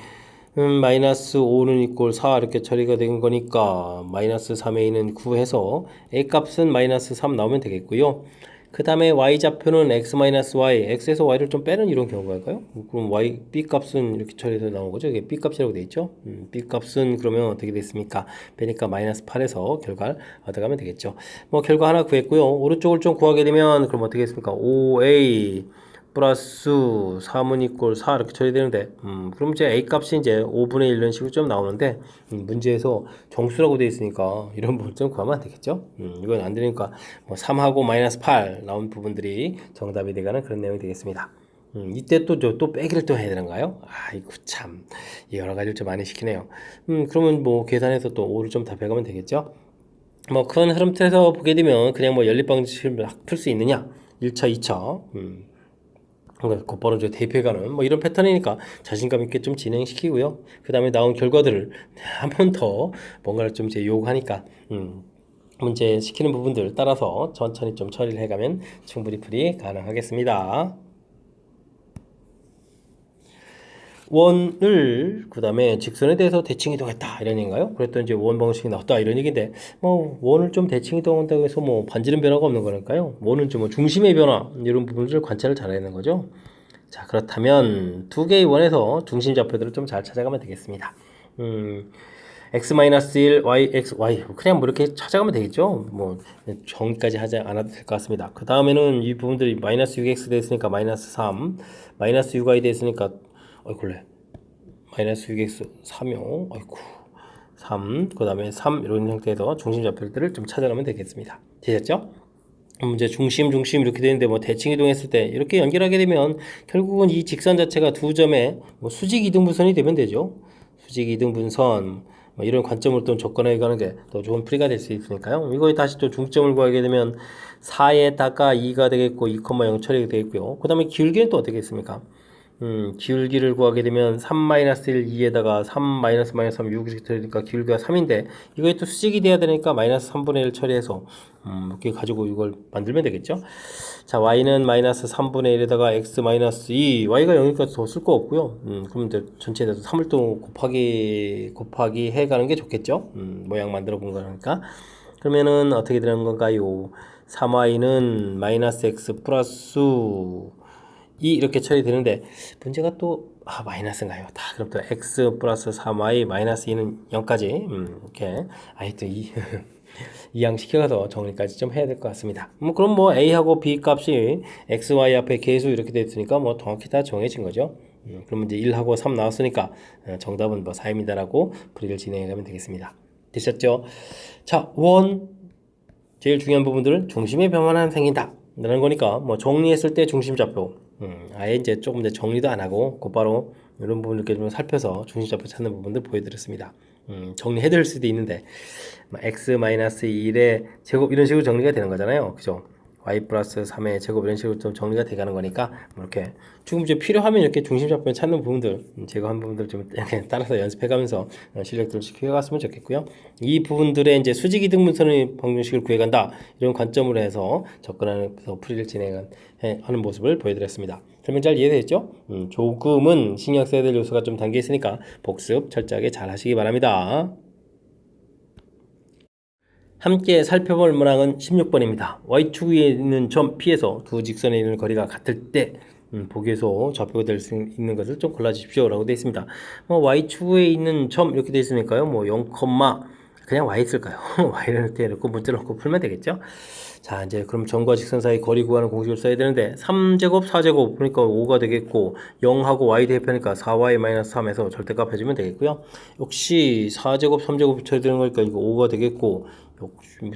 마이너스 5는 이꼴 4 이렇게 처리가 된 거니까 마이너스 3a는 9 해서 a 값은 마이너스 3 나오면 되겠고요. 그 다음에 y좌표는 x 마이너스 y, x에서 y를 좀 빼는 이런 경우가 할까요? 그럼 y, b 값은 이렇게 처리해서 나온 거죠. 이게 b 값이라고 되어 있죠. b 값은 그러면 어떻게 됐습니까? 빼니까 마이너스 8에서 결과를 얻어가면 되겠죠. 뭐 결과 하나 구했고요. 오른쪽을 좀 구하게 되면 그럼 어떻게 됐습니까? 5a 플러스 3은 이꼴 4 이렇게 처리되는데 그럼 이제 a 값이 이제 5분의 1 이런 식으로 좀 나오는데 문제에서 정수라고 되어 있으니까 이런 부분 좀 구하면 안 되겠죠. 이건 안 되니까 뭐 3하고 마이너스 8 나온 부분들이 정답이 되가는 그런 내용이 되겠습니다. 이때 또 빼기를 또 해야 되는가요? 아이고 참 여러 가지를 좀 많이 시키네요. 그러면 뭐 계산해서 또 5를 좀 답해가면 되겠죠. 뭐 큰 흐름 틀에서 보게 되면 그냥 뭐 연립 방식을 풀 수 있느냐 1차 2차 곧바로 이제 대입해가는 뭐 이런 패턴이니까 자신감 있게 좀 진행시키고요. 그 다음에 나온 결과들을 한 번 더 뭔가를 좀 이제 요구하니까 문제 시키는 부분들 따라서 천천히 좀 처리를 해가면 충분히 풀이 가능하겠습니다. 원을 그 다음에 직선에 대해서 대칭 이동했다 이런 얘기인가요? 그랬더니 이제 원 방식이 나왔다 이런 얘기인데 뭐 원을 좀 대칭 이동한다고 해서 뭐 반지름 변화가 없는 거니까요. 원은 좀 뭐 중심의 변화 이런 부분을 관찰을 잘해야 되는 거죠. 자 그렇다면 두 개의 원에서 중심 좌표들을 좀 잘 찾아가면 되겠습니다. x-1, y, x, y 그냥 뭐 이렇게 찾아가면 되겠죠. 뭐 정의까지 하지 않아도 될 것 같습니다. 그 다음에는 이 부분들이 마이너스 6x 됐으니까 마이너스 3 마이너스 6y 됐으니까 어이굴래 마이너스 6x 3요 아이고 3 그 다음에 3 이런 형태에서 중심 좌표들을 좀 찾아가면 되겠습니다. 되셨죠? 이제 중심 이렇게 되는데 뭐 대칭 이동했을 때 이렇게 연결하게 되면 결국은 이 직선 자체가 두 점의 뭐 수직 이등분선이 되면 되죠. 수직 이등분선 뭐 이런 관점으로 또 접근해 가는 게 더 좋은 풀이가 될 수 있으니까요. 이거에 다시 또 중점을 구하게 되면 4에다가 2가 되겠고 2,0 처리가 되겠고요. 그 다음에 기울기는 또 어떻게 했습니까? 기울기를 구하게 되면 3-1, 2에다가 3, 마이너스 3, 6 이렇게 되니까 기울기가 3인데 이거에 또 수직이 돼야 되니까 마이너스 3분의 1 처리해서 이렇게 가지고 이걸 만들면 되겠죠. 자 y는 마이너스 3분의 1에다가 x 마이너스 2 y가 0이니까 더 쓸 거 없고요. 그럼 이제 전체에 대해서 3을 또 곱하기 해가는 게 좋겠죠. 모양 만들어 본 거니까 그러면은 어떻게 되는 건가요? 3y는 마이너스 x 플러스 2 이렇게 처리되는데 문제가 또 마이너스인가요? 다 그럼 또 x 플러스 3y 마이너스 2는 0까지 이렇게 아예 또 이항시켜서 정리까지 좀 해야 될 것 같습니다. 뭐 그럼 뭐 a하고 b 값이 x, y 앞에 계수 이렇게 됐으니까 뭐 정확히 다 정해진 거죠. 그러면 이제 1하고 3 나왔으니까 정답은 뭐 4입니다라고 풀이를 진행해가면 되겠습니다. 되셨죠? 자, 원 제일 중요한 부분들은 중심의 변화는 생긴다 라는 거니까 뭐 정리했을 때 중심 좌표 아예 이제 조금 더 정리도 안 하고 곧바로 이런 부분을 이렇게 좀 살펴서 중심 좌표 찾는 부분들 보여드렸습니다. 정리해드릴 수도 있는데 x-1의 제곱 이런 식으로 정리가 되는 거잖아요. 그죠? y 플러스 3의 제곱 이런 식으로 좀 정리가 돼가는 거니까 뭐 이렇게 지금 이제 필요하면 이렇게 중심 좌표 찾는 부분들 제거한 부분들 좀 따라서 연습해가면서 실력들을 키워갔으면 좋겠고요. 이 부분들의 이제 수직 이등분선의 방정식을 구해간다 이런 관점으로 해서 접근하면서 풀이를 진행하는 모습을 보여드렸습니다. 설명 잘 이해되셨죠? 조금은 신경 써야 될 요소가 좀 담겨 있으니까 복습 철저하게 잘 하시기 바랍니다. 함께 살펴볼 문항은 16번입니다. Y축 위에 있는 점 P에서 두 직선에 있는 거리가 같을 때 보기에서 좌표가 될 수 있는 것을 좀 골라주십시오 라고 되어 있습니다. Y축에 있는 점 이렇게 되어 있으니까요. 뭐 0, 그냥 Y 있을까요? Y를 이렇게 놓고 문자를 놓고 풀면 되겠죠. 자 이제 그럼 점과 직선 사이 거리 구하는 공식을 써야 되는데 3제곱 4제곱 그러니까 5가 되겠고 0하고 y 대입하니까 4y-3에서 절대값 해주면 되겠고요. 역시 4제곱 3제곱 처리되는 거니까 이거 5가 되겠고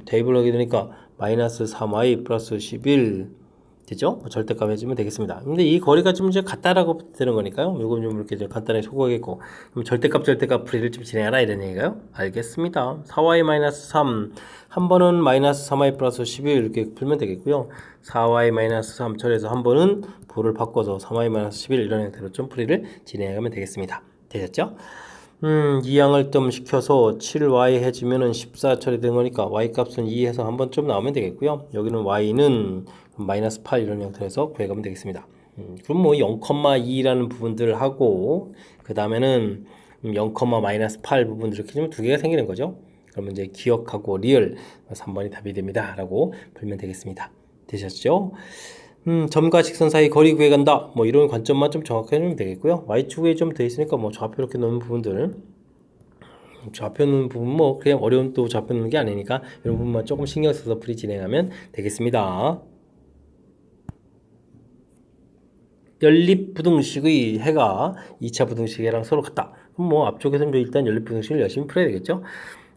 대입을 하게 되니까 마이너스 3y 플러스 11 되죠? 절대값 해주면 되겠습니다. 근데 이 거리가 좀 이제 같다라고 되는 거니까요. 요거 좀 이렇게 좀 간단하게 소거하겠고. 그럼 절대값 풀이를 좀 진행하라 이런 얘기가요? 알겠습니다. 4y-3. 한 번은 마이너스 3y 플러스 11 이렇게 풀면 되겠고요. 4y-3 처리해서 한 번은 부를 바꿔서 3y-11 이런 형태로 좀 풀이를 진행하면 되겠습니다. 되셨죠? 이 양을 좀 시켜서 7y 해주면은 14 처리된 거니까 y 값은 2 해서 한번 좀 나오면 되겠고요. 여기는 y는 마이너스 8 이런 형태에서 구해가면 되겠습니다. 그럼 뭐 0,2라는 부분들 하고 그 다음에는 0, 마이너스 8 부분들 이렇게 좀 두 개가 생기는 거죠. 그러면 이제 기억하고 리얼 3번이 답이 됩니다 라고 풀면 되겠습니다. 되셨죠? 점과 직선 사이 거리 구해간다 뭐 이런 관점만 좀 정확하게 해주면 되겠고요. y축에 좀 돼 있으니까 뭐 좌표 이렇게 놓는 부분들 좌표 놓는 부분 뭐 그냥 어려운 또 좌표 놓는 게 아니니까 이런 부분만 조금 신경 써서 풀이 진행하면 되겠습니다. 연립부등식의 해가 2차 부등식이랑 서로 같다. 그럼 뭐 앞쪽에서는 일단 연립부등식을 열심히 풀어야 되겠죠.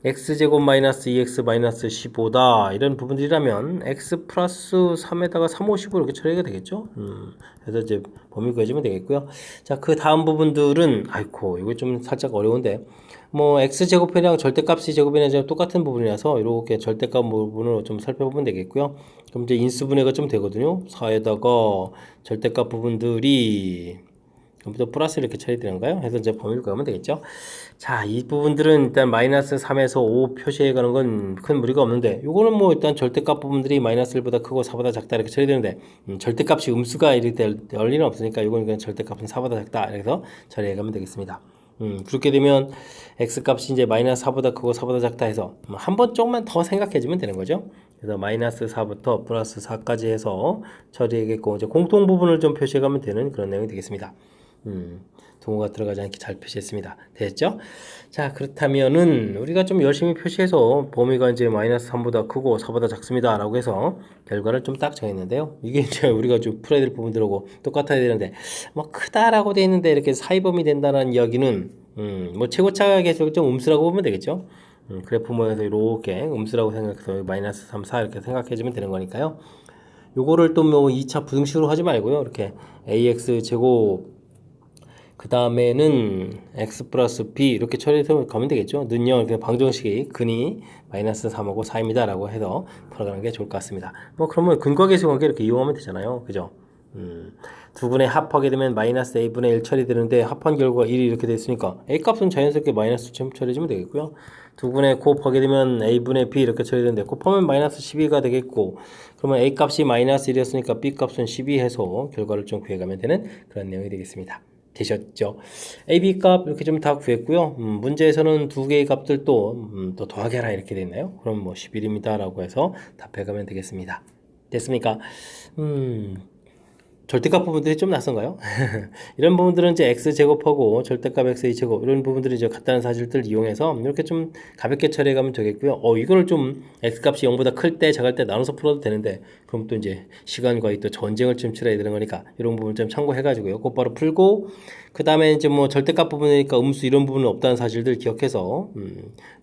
x제곱 마이너스 2x 마이너스 15다 이런 부분들이라면 x 플러스 3에다가 3, 5, 15 이렇게 처리가 되겠죠. 그래서 이제 범위 구해주면 되겠고요. 자, 그 다음 부분들은 아이고 이거 좀 살짝 어려운데 뭐 x제곱이랑 절대값이 제곱이랑 똑같은 부분이라서 이렇게 절대값 부분으로 좀 살펴보면 되겠고요. 그럼 이제 인수분해가 좀 되거든요. 4에다가 절대값 부분들이 그럼 또 플러스 이렇게 처리되는가요? 해서 이제 범위를 구하면 되겠죠. 자, 이 부분들은 일단 마이너스 3에서 5 표시해 가는 건 큰 무리가 없는데 요거는 뭐 일단 절대값 부분들이 마이너스 1보다 크고 4보다 작다 이렇게 처리되는데 절대값이 음수가 이렇게 될 리는 없으니까 요거는 그냥 절대값은 4보다 작다 이래서 처리해 가면 되겠습니다. 그렇게 되면 x값이 이제 마이너스 4보다 크고 4보다 작다 해서 한 번 조금만 더 생각해 주면 되는 거죠. 그래서 마이너스 4부터 플러스 4까지 해서 처리하겠고 이제 공통 부분을 좀 표시해 가면 되는 그런 내용이 되겠습니다. 동호가 들어가지 않게 잘 표시했습니다. 됐죠? 자, 그렇다면은 우리가 좀 열심히 표시해서 범위가 이제 마이너스 3보다 크고 4보다 작습니다 라고 해서 결과를 좀 딱 정했는데요. 이게 이제 우리가 좀 풀어야 될 부분들하고 똑같아야 되는데 뭐 크다라고 돼 있는데 이렇게 사이범위 된다는 이야기는 뭐 최고차 계속 좀 음수라고 보면 되겠죠. 그래프 모양에서 이렇게 음수라고 생각해서 마이너스 3, 4 이렇게 생각해주면 되는 거니까요. 요거를 또 뭐 2차 부등식으로 하지 말고요. 이렇게 ax 제곱 그 다음에는 x 플러스 b 이렇게 처리해서 가면 되겠죠. 는요 이렇게 방정식이 근이 마이너스 3하고 4입니다 라고 해서 풀어가는 게 좋을 것 같습니다. 뭐 그러면 근과 계수 관계 이렇게 이용하면 되잖아요. 그죠? 두 분의 합하게 되면 마이너스 a분의 1 처리되는데 합한 결과가 1이 이렇게 됐으니까 a 값은 자연스럽게 마이너스 처리해주면 되겠고요. 두 분의 곱하게 되면 a분의 b 이렇게 처리되는데 곱하면 마이너스 12가 되겠고 그러면 a 값이 마이너스 1이었으니까 b 값은 12 해서 결과를 좀 구해가면 되는 그런 내용이 되겠습니다. 되셨죠? a, b 값 이렇게 좀 다 구했고요. 문제에서는 두 개의 값들 또 더하게 하라 이렇게 돼 있나요? 그럼 뭐 11입니다 라고 해서 답해가면 되겠습니다. 됐습니까? 절대값 부분들이 좀 낯선가요? 이런 부분들은 이제 x제곱하고 절대값 x제곱 이런 부분들이 이제 같다는 사실들을 이용해서 이렇게 좀 가볍게 처리해가면 되겠고요. 이거를 좀 x값이 0보다 클 때 작을 때 나눠서 풀어도 되는데 그럼 또 이제 시간과의 또 전쟁을 좀 치러야 되는 거니까 이런 부분 좀 참고해가지고요. 곧바로 풀고 그 다음에 이제 뭐 절대값 부분이니까 음수 이런 부분은 없다는 사실들 기억해서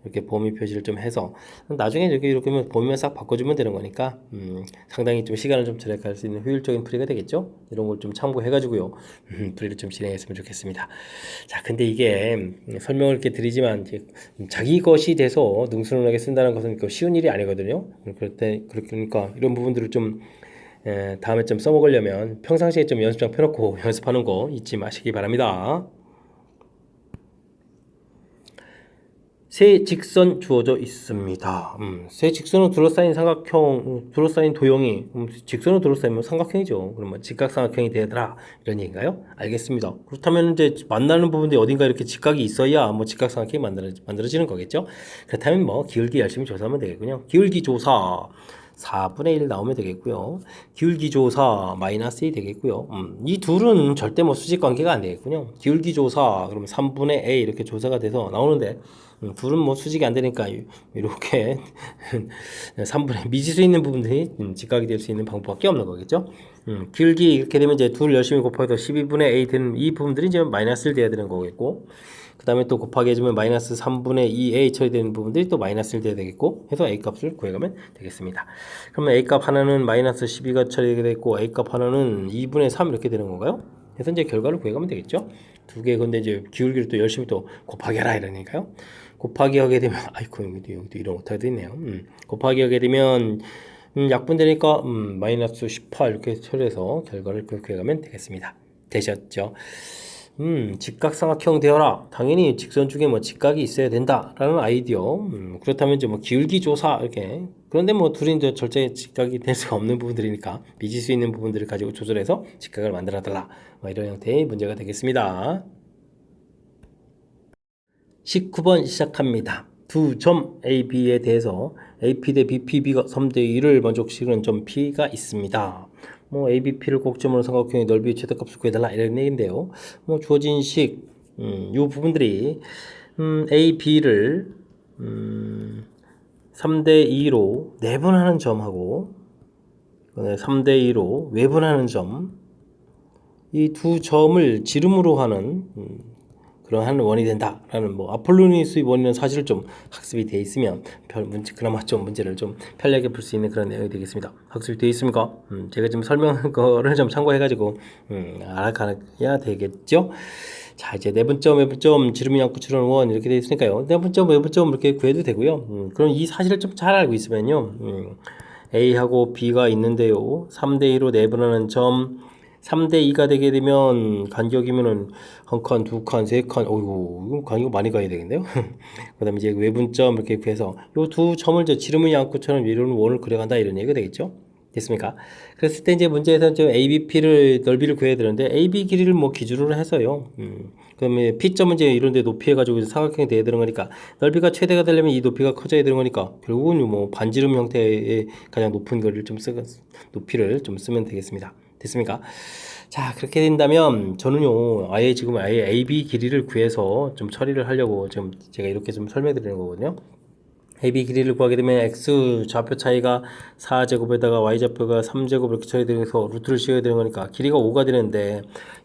이렇게 범위 표시를 좀 해서 나중에 이렇게 범위만 싹 바꿔주면 되는 거니까 상당히 좀 시간을 좀 절약할 수 있는 효율적인 풀이가 되겠죠. 이런 걸 좀 참고해가지고요. 풀이를 좀 진행했으면 좋겠습니다. 자, 근데 이게 설명을 이렇게 드리지만 이제 자기 것이 돼서 능수능란하게 쓴다는 것은 쉬운 일이 아니거든요. 그러니까 이런 부분들을 좀 다음에 좀 써먹으려면 평상시에 좀 연습장 펴놓고 연습하는 거 잊지 마시기 바랍니다. 세 직선 주어져 있습니다. 세 직선으로 둘러싸인 삼각형, 둘러싸인 도형이 직선으로 둘러싸이면 삼각형이죠. 그러면 직각삼각형이 되더라 이런 얘기인가요? 알겠습니다. 그렇다면 이제 만나는 부분들이 어딘가 이렇게 직각이 있어야 뭐 직각삼각형이 만들어지는 거겠죠. 그렇다면 뭐 기울기 열심히 조사하면 되겠군요. 기울기 조사 4분의 1 나오면 되겠고요. 기울기 조사 마이너스 1 되겠고요. 이 둘은 절대 뭐 수직 관계가 안 되겠군요. 기울기 조사 그러면 3분의 a 이렇게 조사가 돼서 나오는데 둘은 뭐 수직이 안 되니까 이렇게 3분의 미지수 있는 부분들이 직각이 될 수 있는 방법밖에 없는 거겠죠. 기울기 이렇게 되면 이제 둘 열심히 곱해서 12분의 a 되는 이 부분들이 이제 마이너스를 돼야 되는 거겠고, 그 다음에 또 곱하기 해주면 마이너스 3분의 2a 처리되는 부분들이 또 마이너스를 돼야 되겠고 해서 a 값을 구해가면 되겠습니다. 그러면 a 값 하나는 마이너스 12가 처리되게 됐고 a 값 하나는 2분의 3 이렇게 되는 건가요? 그래서 이제 결과를 구해가면 되겠죠. 두 개 근데 이제 기울기를 또 열심히 또 곱하기 하라 이러니까요. 곱하기 하게 되면 아이고 여기도 이런 오타가 돼 있네요. 곱하기 하게 되면 약분되니까 마이너스 18 이렇게 처리해서 결과를 구해가면 되겠습니다. 되셨죠? 직각삼각형 되어라. 당연히 직선 중에 뭐 직각이 있어야 된다라는 아이디어. 그렇다면 이제 뭐 기울기 조사 이렇게. 그런데 뭐 둘이 이제 절대 직각이 될 수가 없는 부분들이니까 미지수 있는 부분들을 가지고 조절해서 직각을 만들어달라. 뭐 이런 형태의 문제가 되겠습니다. 19번 시작합니다. 두 점 A, B에 대해서 AP 대 BP, B가 3대 2를 만족시키는 점 P가 있습니다. 뭐 A, B, P를 꼭점으로 삼각형의 넓이의 최대값을 구해달라 이런 얘기인데요. 뭐 주어진 식, 이 부분들이 A, B를 3대 2로 내분하는 점하고 3대 2로 외분하는 점, 이 두 점을 지름으로 하는 그러한 원이 된다라는 뭐 아폴로니우스의 원리는 사실 좀 학습이 돼 있으면 그나마 좀 문제를 좀 편리하게 풀 수 있는 그런 내용이 되겠습니다. 학습이 돼 있습니까? 제가 지금 설명한 거를 좀 참고해가지고 알아가야 되겠죠. 자, 이제 내분점, 외분점, 지름이 양구출은 원 이렇게 돼 있으니까요. 내분점, 외분점 이렇게 구해도 되고요. 그럼 이 사실을 좀 잘 알고 있으면요. A하고 B가 있는데요. 3대 2로 내분하는 점 3대 2가 되게 되면 간격이면은 한 칸, 두 칸, 세 칸, 어이구, 이거 간격 많이 가야 되겠네요. 그 다음에 이제 외분점 이렇게 구해서 요 두 점을 이제 지름의 양구처럼 이런 원을 그려간다 이런 얘기가 되겠죠. 됐습니까? 그랬을 때 이제 문제에서 좀 ABP를 넓이를 구해야 되는데 AB 길이를 뭐 기준으로 해서요. 그다음에 P점은 이제 이런 데 높이 해가지고 삼각형이 돼야 되는 거니까 넓이가 최대가 되려면 이 높이가 커져야 되는 거니까 결국은 뭐 반지름 형태의 가장 높은 거리를 좀 높이를 좀 쓰면 되겠습니다. 됐습니까? 자, 그렇게 된다면 저는요 아예 AB 길이를 구해서 좀 처리를 하려고 지금 제가 이렇게 좀 설명드리는 거거든요. AB 길이를 구하게 되면 X 좌표 차이가 4제곱에다가 Y좌표가 3제곱 이렇게 처리되면서 루트를 씌워야 되는 거니까 길이가 5가 되는데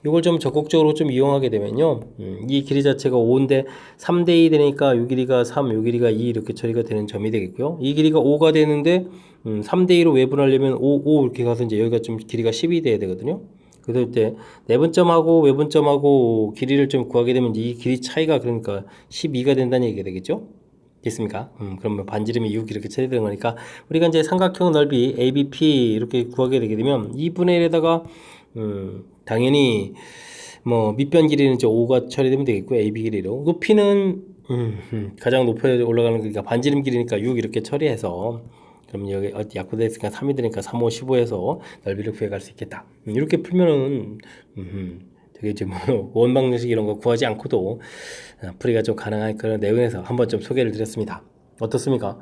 이걸 좀 적극적으로 좀 이용하게 되면요 이 길이 자체가 5인데 3대 2 되니까 이 길이가 3, 이 길이가 2 이렇게 처리가 되는 점이 되겠고요. 이 길이가 5가 되는데 3대 2로 외분하려면 5 이렇게 가서 이제 여기가 좀 길이가 10이 돼야 되거든요. 그래서 이때 내분점하고 외분점하고 길이를 좀 구하게 되면 이 길이 차이가 그러니까 12가 된다는 얘기가 되겠죠. 됐습니까? 그러면 반지름이 6 이렇게 처리되는 거니까 우리가 이제 삼각형 넓이 ABP 이렇게 구하게 되게 되면 2분의 1에다가 당연히 뭐 밑변 길이는 이제 5가 처리되면 되겠고 AB 길이로 높이는 가장 높여 올라가는 거니까 반지름 길이니까 6 이렇게 처리해서 그럼 여기 약분되어 있으니까 3이 되니까 3, 5, 15에서 넓이를 구해갈 수 있겠다. 이렇게 풀면은 되게 이제 뭐 원방정식 이런 거 구하지 않고도 풀이가 좀 가능한 그런 내용에서 한번 좀 소개를 드렸습니다. 어떻습니까?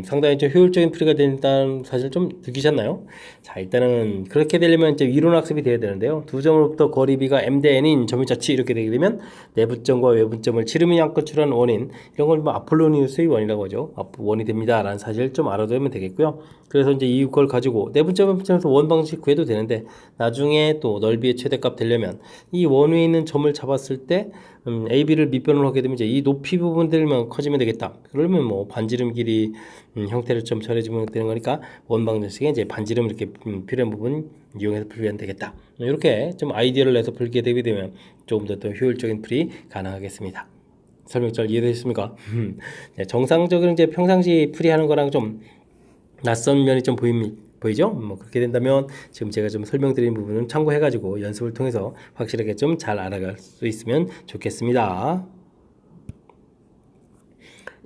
상당히 좀 효율적인 풀이가 된다는 사실 좀 느끼셨나요? 자, 일단은 그렇게 되려면 이제 이론 학습이 돼야 되는데요. 두 점으로부터 거리비가 m 대 n인 점유자치 이렇게 되게 되면 내분점과 외분점을 지름이 양끝으로 원인 이런 걸 뭐 아폴로니우스의 원이라고 하죠. 원이 됩니다라는 사실 좀 알아두면 되겠고요. 그래서 이제 이걸 가지고 내분점, 외분점에서 원 방식 구해도 되는데 나중에 또 넓이의 최대값 되려면 이 원 위에 있는 점을 잡았을 때 AB를 밑변으로 하게 되면 이제 이 높이 부분들만 커지면 되겠다. 그러면 뭐 반지름 길이 형태를 좀 처리해주면 되는 거니까 원방정식에 이제 반지름 이렇게 필요한 부분 이용해서 풀면 되겠다. 이렇게 좀 아이디어를 내서 풀게 되게 되면 조금 더 효율적인 풀이 가능하겠습니다. 설명 잘 이해되셨습니까? 네, 정상적인 이제 평상시 풀이하는 거랑 좀 낯선 면이 좀 보이죠? 뭐 그렇게 된다면 지금 제가 좀 설명드린 부분은 참고해가지고 연습을 통해서 확실하게 좀 잘 알아갈 수 있으면 좋겠습니다.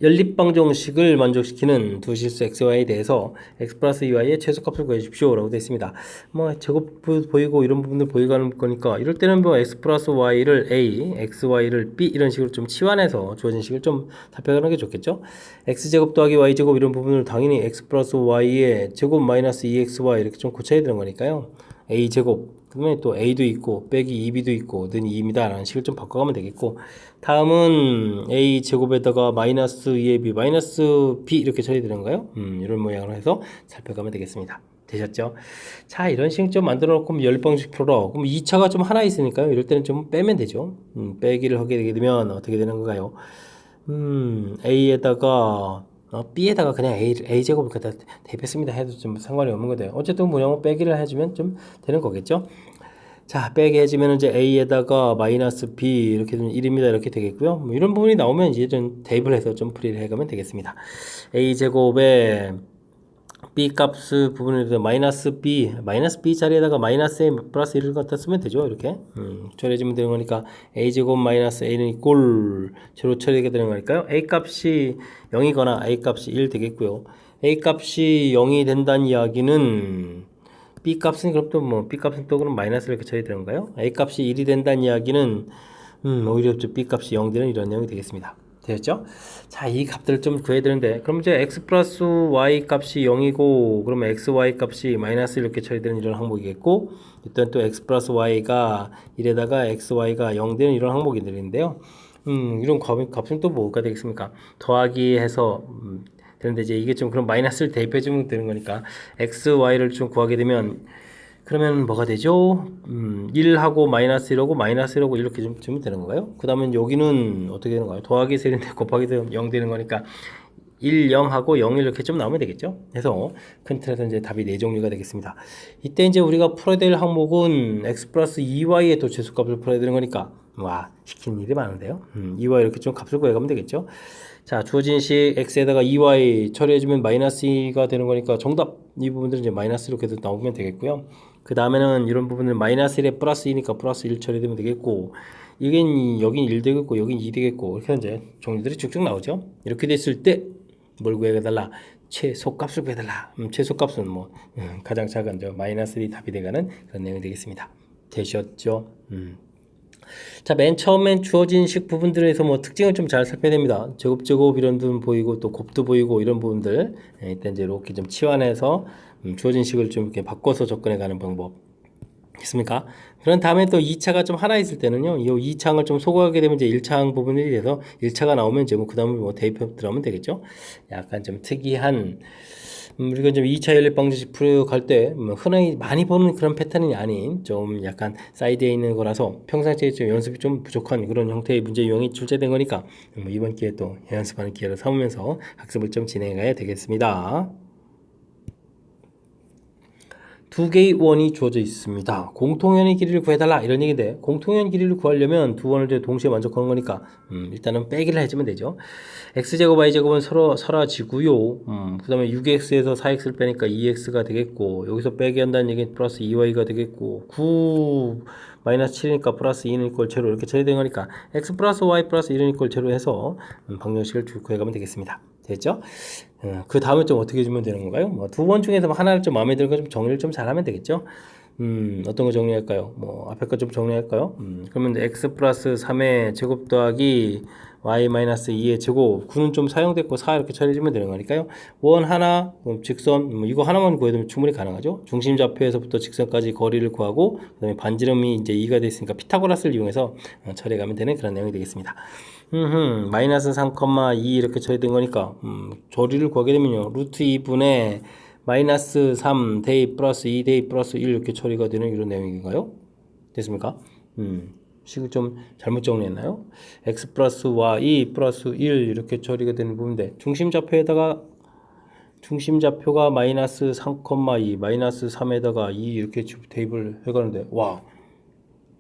연립방정식을 만족시키는 두 실수 xy에 대해서 x 플러스 2y의 최소값을 구해주십시오 라고 되어 있습니다. 뭐 제곱 보이고 이런 부분들 보이가는 거니까 이럴 때는 뭐 x 플러스 y를 a, xy를 b 이런 식으로 좀 치환해서 주어진 식을 좀 살펴가는 게 좋겠죠. x제곱 더하기 y제곱 이런 부분을 당연히 x 플러스 y의 제곱 마이너스 2xy 이렇게 좀 고쳐야 되는 거니까요. a제곱 그다음에 또 a도 있고 빼기 2b도 있고 는 2입니다 라는 식을 좀 바꿔가면 되겠고, 다음은 a 제곱에다가 마이너스 2ab 마이너스 b 이렇게 처리 되는가요? 이런 모양으로 해서 살펴가면 되겠습니다. 되셨죠? 자, 이런 식 좀 만들어 놓고 연립방식 풀어. 그럼 2차가 좀 하나 있으니까요. 이럴 때는 좀 빼면 되죠. 빼기를 하게 되게 되면 어떻게 되는 건가요? a에다가 b에다가 그냥 a 제곱을 갖다 대입했습니다 해도 좀 상관이 없는 거예요. 어쨌든 뭐냐면 빼기를 해주면 좀 되는 거겠죠. 자, 빼기 해주면 이제 a에다가 마이너스 b 이렇게 되면 1입니다 이렇게 되겠고요. 뭐 이런 부분이 나오면 이제 좀 대입을 해서 좀 풀이를 해가면 되겠습니다. a 제곱에 b 값 부분에 대해서 마이너스 b 자리에다가 마이너스 a 플러스 1을 갖다 쓰면 되죠. 이렇게 처리해주면 되는 거니까 a 제곱 마이너스 a는 이꼴 제로 처리하게 되는 거니까요. a 값이 0이거나 a 값이 1 되겠고요. a 값이 0이 된다는 이야기는 b 값은 그럼 또 뭐 b 값은 또 그럼 마이너스 이렇게 처리되는 건가요? a 값이 1이 된다는 이야기는 오히려 b 값이 0 되는 이런 내용이 되겠습니다. 되셨죠? 자, 이 값들을 좀 구해야 되는데, 그럼 이제 x 플러스 y 값이 0이고 그러면 xy 값이 마이너스 이렇게 처리되는 이런 항목이겠고, 일단 또 x 플러스 y가 1에다가 xy가 0 되는 이런 항목이 되는데요. 이런 값은 또 뭐가 되겠습니까? 더하기 해서 되는데, 이제 이게 좀 그럼 마이너스를 대입해 주면 되는 거니까 x, y를 좀 구하게 되면, 그러면 뭐가 되죠? 1하고 마이너스 1하고 마이너스 1하고 이렇게 좀 주면 되는 건가요? 그 다음에 여기는 어떻게 되는 거예요? 더하기 3인데 곱하기 0 되는 거니까 1, 0하고 0 이렇게 좀 나오면 되겠죠? 그래서 큰 틀에서 이제 답이 4종류가 되겠습니다. 이때 이제 우리가 풀어야 될 항목은 x 플러스 2y의 또 최소값을 풀어야 되는 거니까, 와, 시키는 일이 많은데요? 2y 이렇게 좀 값을 구해가면 되겠죠? 자, 주어진 식 x에다가 2y 처리해주면 마이너스 2가 되는 거니까 정답, 이 부분들은 이제 마이너스 이렇게 나오면 되겠고요. 그 다음에는 이런 부분은 마이너스 1에 플러스 2니까 플러스 1 처리되면 되겠고, 여긴 1 되겠고 여긴 2 되겠고, 이렇게 이제 종류들이 쭉쭉 나오죠. 이렇게 됐을 때 뭘 구해달라? 최소값을 구해달라. 최소값은 뭐 가장 작은 마이너스 1이 답이 돼가는 그런 내용이 되겠습니다. 되셨죠? 자, 맨 처음엔 주어진 식 부분들에서 뭐 특징을 좀 잘 살펴야 됩니다. 제곱 이런 부분 보이고 또 곱도 보이고 이런 부분들, 일단 이제 이렇게 좀 치환해서 주어진 식을 좀 이렇게 바꿔서 접근해가는 방법 있습니까? 그런 다음에 또 2차가 좀 하나 있을 때는요, 이 2차항을 좀 소거하게 되면 이제 1차항 부분이 돼서 1차가 나오면 이제 뭐 그 다음에 뭐 대입해 들어가면 되겠죠. 약간 좀 특이한, 우리가 좀 2차 연립 방정식 풀어갈 때 흔히 많이 보는 그런 패턴이 아닌 좀 약간 사이드에 있는 거라서 평상시에 좀 연습이 좀 부족한 그런 형태의 문제 유형이 출제된 거니까 이번 기회에 또 연습하는 기회를 삼으면서 학습을 좀 진행해 가야 되겠습니다. 두 개의 원이 주어져 있습니다. 공통연의 길이를 구해달라 이런 얘기인데, 공통연 길이를 구하려면 두 원을 동시에 만족하는 거니까 일단은 빼기를 해주면 되죠. x제곱 y제곱은 서로 사라지고요. 그 다음에 6x에서 4x를 빼니까 2x가 되겠고, 여기서 빼기 한다는 얘기는 플러스 2y가 되겠고, 9 마이너스 7이니까 플러스 2는 이꼴 제로 이렇게 처리된 거니까 x 플러스 y 플러스 1은 이꼴 제로 해서 방정식을 구해가면 되겠습니다. 됐죠? 그 다음에 좀 어떻게 해주면 되는 건가요? 뭐 두 번 중에서 하나를 좀 마음에 드는 거 좀 정리를 좀 잘하면 되겠죠? 어떤 거 정리할까요? 뭐 앞에 거 좀 정리할까요? 그러면 x 플러스 3의 제곱 더하기 y 마이너스 2의 제곱, 9는 좀 사용됐고 4 이렇게 처리해주면 되는 거니까요. 원 하나, 직선, 이거 하나만 구해도 충분히 가능하죠. 중심 좌표에서부터 직선까지 거리를 구하고, 그 다음에 반지름이 이제 2가 됐으니까 피타고라스를 이용해서 처리해가면 되는 그런 내용이 되겠습니다. 마이너스 3,2 이렇게 처리된 거니까, 조리를 구하게 되면요, 루트 2분의 마이너스 3 대입 플러스 2 대입 플러스 1 이렇게 처리가 되는 이런 내용인가요? 됐습니까? 식을 좀 잘못 정리했나요? x 플러스 y 플러스 1 이렇게 처리가 되는 부분인데, 중심좌표가 마이너스 3,2 마이너스 3에다가 2 이렇게 대입을 해가는데, 와,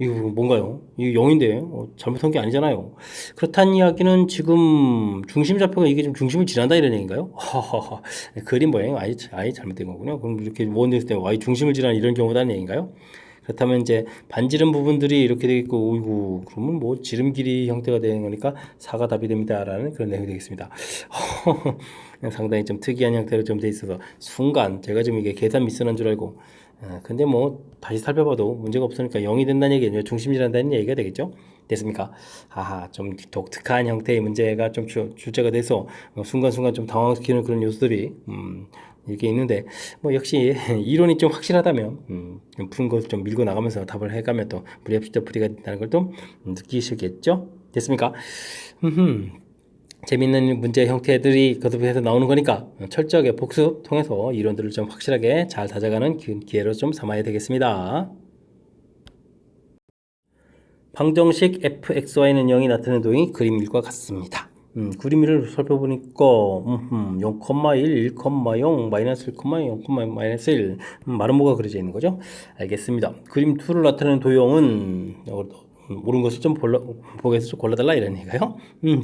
이거 뭔가요? 이거 0인데 잘못한 게 아니잖아요. 그렇다는 이야기는 지금 중심좌표가 이게 좀 중심을 지난다 이런 얘기인가요? 하하하, 그림 모양이 아예 잘못된 거군요. 그럼 이렇게 원됐을 때 y 중심을 지나는 이런 경우다는 얘기인가요? 그렇다면 이제 반지름 부분들이 이렇게 되겠고, 어이구, 그러면 뭐 지름 길이 형태가 되는 거니까 4가 답이 됩니다라는 그런 내용이 되겠습니다. 상당히 좀 특이한 형태로 좀 돼 있어서 순간 제가 지금 이게 계산 미스한 줄 알고, 근데 뭐 다시 살펴봐도 문제가 없으니까 0이 된다는 얘기는 중심이란다는 얘기가 되겠죠? 됐습니까? 하하, 좀 독특한 형태의 문제가 좀 출제가 돼서 순간순간 좀 당황시키는 그런 요소들이 이게 있는데 뭐 역시 이론이 좀 확실하다면 푸는 것을 좀 밀고 나가면서 답을 해가면 또 무리 없이 또 풀이가 된다는 걸 또 느끼시겠죠? 됐습니까? 재밌는 문제 형태들이 거듭해서 나오는 거니까 철저하게 복습 통해서 이론들을 좀 확실하게 잘 다져가는 기회로 좀 삼아야 되겠습니다. 방정식 fxy는 0이 나타내는 도형이 그림 1과 같습니다. 그림 1을 살펴보니까 0,1, 1,0, 마이너스 1,0, 0, 마이너스 1 마름모가 그려져 있는 거죠. 알겠습니다. 그림 2를 나타내는 도형은 옳은 것을 좀 보기에서 좀 골라달라 이런 얘기가요.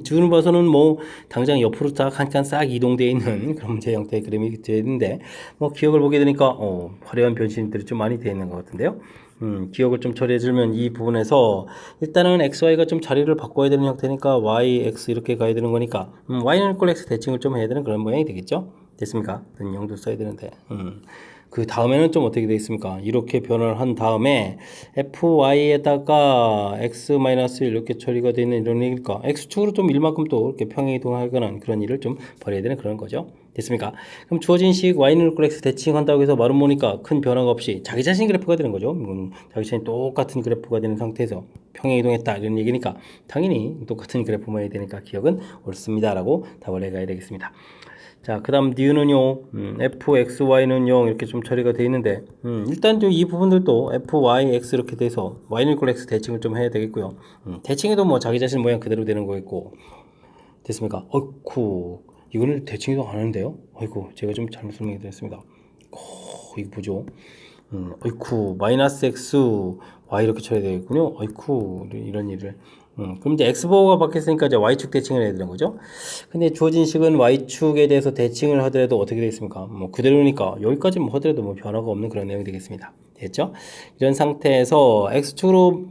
지금 봐서는 뭐 당장 옆으로 딱 한 칸 싹 이동되어 있는 그런 문제 형태의 그림이 되어 있는데 뭐 기억을 보게 되니까 화려한 변신들이 좀 많이 되어 있는 것 같은데요. 기억을 좀 처리해주면 이 부분에서 일단은 XY가 좀 자리를 바꿔야 되는 형태니까 Y, X 이렇게 가야 되는 거니까 Y는 이꼴 X 대칭을 좀 해야 되는 그런 모양이 되겠죠. 됐습니까? 영도 써야 되는데 그 다음에는 좀 어떻게 되겠습니까? 이렇게 변화를 한 다음에 FY에다가 X-1 이렇게 처리가 되는 이런 얘기니까 X축으로 좀 1만큼 또 이렇게 평행이동하거나 그런 일을 좀 벌여야 되는 그런 거죠. 됐습니까? 그럼 주어진 식 Y는 이꼴 X 대칭한다고 해서 말은 뭐니까 큰 변화가 없이 자기 자신 그래프가 되는 거죠. 자기 자신 똑같은 그래프가 되는 상태에서 평행이동했다 이런 얘기니까 당연히 똑같은 그래프 모양이 되니까 기억은 옳습니다 라고 답을 해가야 되겠습니다. 자, 그 다음 D는요, fxy는 0 이렇게 좀 처리가 되어 있는데, 일단 이 부분들도 fy, x 이렇게 돼서 y는 이꼴 x 대칭을 좀 해야 되겠고요. 대칭해도 뭐 자기 자신 모양 그대로 되는 거겠고, 됐습니까? 어이쿠, 이거는 대칭해도 안 하는데요? 아이고, 제가 좀 잘못 설명했습니다. 이거 보죠. 어이쿠, 마이너스 x, y 이렇게 처리가 되겠군요. 어이쿠, 이런 일을. 그럼 이제 x보호가 바뀌었으니까 이제 y축 대칭을 해야 되는 거죠. 근데 주어진 식은 y축에 대해서 대칭을 하더라도 어떻게 되겠습니까? 뭐 그대로니까 여기까지 뭐 하더라도 뭐 변화가 없는 그런 내용이 되겠습니다. 됐죠? 이런 상태에서 x축으로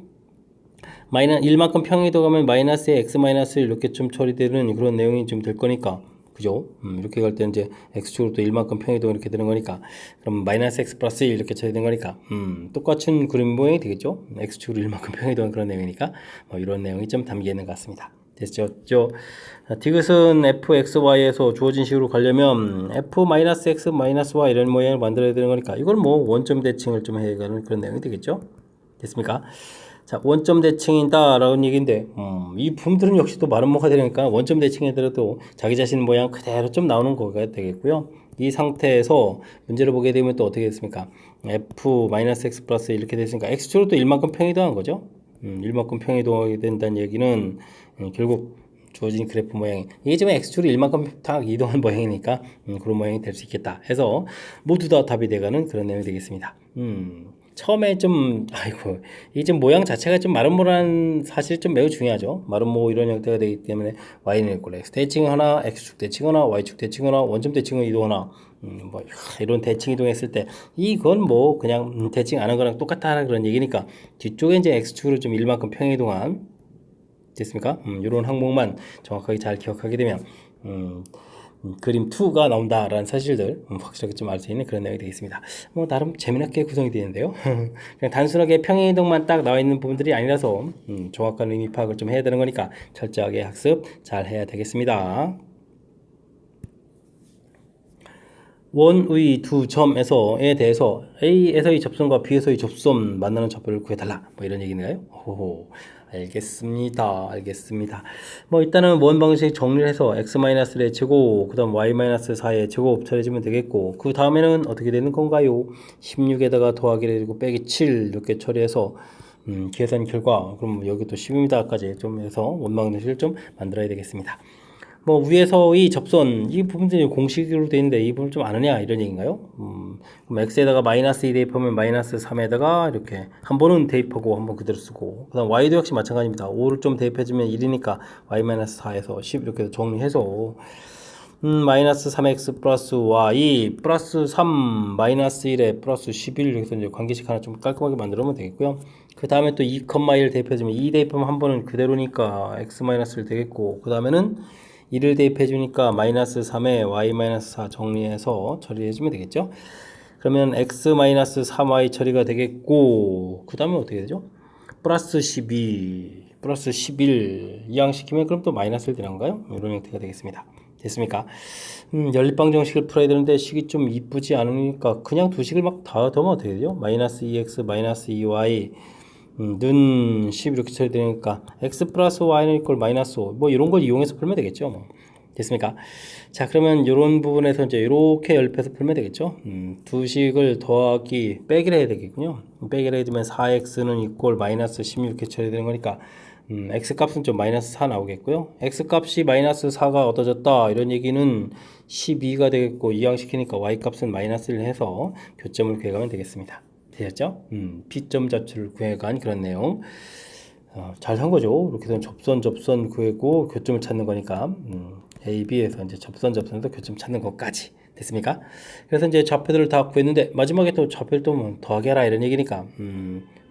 마이너스 1만큼 평행이동 가면 마이너스에 x 마이너스 이렇게 좀 처리되는 그런 내용이 좀 될 거니까 그죠? 이렇게 갈 때 이제 x축으로 또 1만큼 평행이동 이렇게 되는 거니까 그럼 마이너스 x 플러스 1 이렇게 처리되는 거니까 똑같은 그림 모양이 되겠죠? x축으로 1만큼 평행이동 그런 내용이니까 뭐 이런 내용이 좀 담겨 있는 것 같습니다. 됐죠? 디귿은 fxy에서 주어진 식으로 가려면 f-x-y 이런 모양을 만들어야 되는 거니까 이걸 뭐 원점 대칭을 좀 해야 하는 그런 내용이 되겠죠? 됐습니까? 자, 원점 대칭이다 라는 얘기인데 이 부분들은 역시 또 마름모가 되니까 원점 대칭이더라도 자기 자신 모양 그대로 좀 나오는 거가 되겠고요. 이 상태에서 문제를 보게 되면 또 어떻게 됐습니까? f-x 플러스 이렇게 됐으니까 x축으로 또 1만큼 평이동한 거죠. 1만큼 평이동하게 된다는 얘기는 결국 주어진 그래프 모양이 이게 지금 x축으로 1만큼 딱 이동한 모양이니까 그런 모양이 될 수 있겠다 해서 모두 다 답이 돼가는 그런 내용이 되겠습니다. 처음에 좀 아이고 이게 좀 모양 자체가 좀 마름모란 사실 좀 매우 중요하죠. 마름모 이런 형태가 되기 때문에 y는 이꼴 x 대칭 하나, x축 대칭 하나, y축 대칭 하나, 원점 대칭을 이동하나 뭐 이런 대칭 이동했을 때 이건 뭐 그냥 대칭 안 한 거랑 똑같다는 그런 얘기니까 뒤쪽에 이제 x축으로 좀 1만큼 평이동한 됐습니까? 이런 항목만 정확하게 잘 기억하게 되면 그림 2가 나온다라는 사실들 확실하게 좀 알 수 있는 그런 내용이 되겠습니다. 뭐 나름 재미나게 구성이 되는데요. 그냥 단순하게 평행이동만 딱 나와 있는 부분들이 아니라서 정확한 의미 파악을 좀 해야 되는 거니까 철저하게 학습 잘 해야 되겠습니다. 원의 두 점에서에 대해서 A에서의 접선과 B에서의 접선 만나는 좌표를 구해달라 뭐 이런 얘기인가요? 호호. 알겠습니다. 뭐 일단은 원 방식 정리를 해서 x-의 제곱 그 다음 y-4의 제곱 처리해주면 되겠고 그 다음에는 어떻게 되는 건가요? 16에다가 더하기를 해주고 빼기 7 이렇게 처리해서 계산 결과 그럼 여기 또 10입니다까지 좀 해서 원 방식을 좀 만들어야 되겠습니다. 뭐 위에서의 접선 이 부분들이 공식으로 되어 있는데 이 부분을 좀 아느냐 이런 얘기인가요? 그럼 x에다가 마이너스 2 대입하면 마이너스 3에다가 이렇게 한 번은 대입하고 한 번 그대로 쓰고 그 다음 y도 역시 마찬가지입니다. 5를 좀 대입해주면 1이니까 y-4에서 10 이렇게 정리해서 마이너스 3x 플러스 y 플러스 3 마이너스 1에 플러스 11 여기서 이제 관계식 하나 좀 깔끔하게 만들면 되겠고요. 그 다음에 또 2,1 대입해주면 2 대입하면 한 번은 그대로니까 x-1 되겠고 그 다음에는 1을 대입해주니까 마이너스 3에 y-4 정리해서 처리해주면 되겠죠. 그러면 x-3y 처리가 되겠고 그 다음에 어떻게 되죠? 플러스 12 플러스 11 이항시키면 그럼 또 마이너스를 되는 건가요? 이런 형태가 되겠습니다. 됐습니까? 연립방 정식을 풀어야 되는데 식이 좀 이쁘지 않으니까 그냥 두 식을 막 다 더하면 어떻게 되죠? 마이너스 2x 마이너스 2y 는 10 이렇게 처리 되니까 x 플러스 y는 이꼴 마이너스 5 뭐 이런 걸 이용해서 풀면 되겠죠. 뭐. 됐습니까? 자, 그러면 이런 부분에서 이제 이렇게 연립해서 풀면 되겠죠. 두 식을 더하기 빼기를 해야 되겠군요. 빼기를 해주면 4x는 이꼴 마이너스 16 이렇게 처리되는 거니까 x 값은 좀 마이너스 4 나오겠고요. x 값이 마이너스 4가 얻어졌다 이런 얘기는 12가 되겠고 이항시키니까 y 값은 마이너스 1 해서 교점을 구해가면 되겠습니다. 되셨죠? P점 자체를 구해간 그런 내용. 잘 산 거죠. 이렇게 되면 접선 구하고 교점을 찾는 거니까 A, B에서 이제 접선에서 교점 찾는 것까지 됐습니까? 그래서 이제 좌표들을 다 구했는데 마지막에 또 좌표를 또 뭐 더하기 해라 이런 얘기니까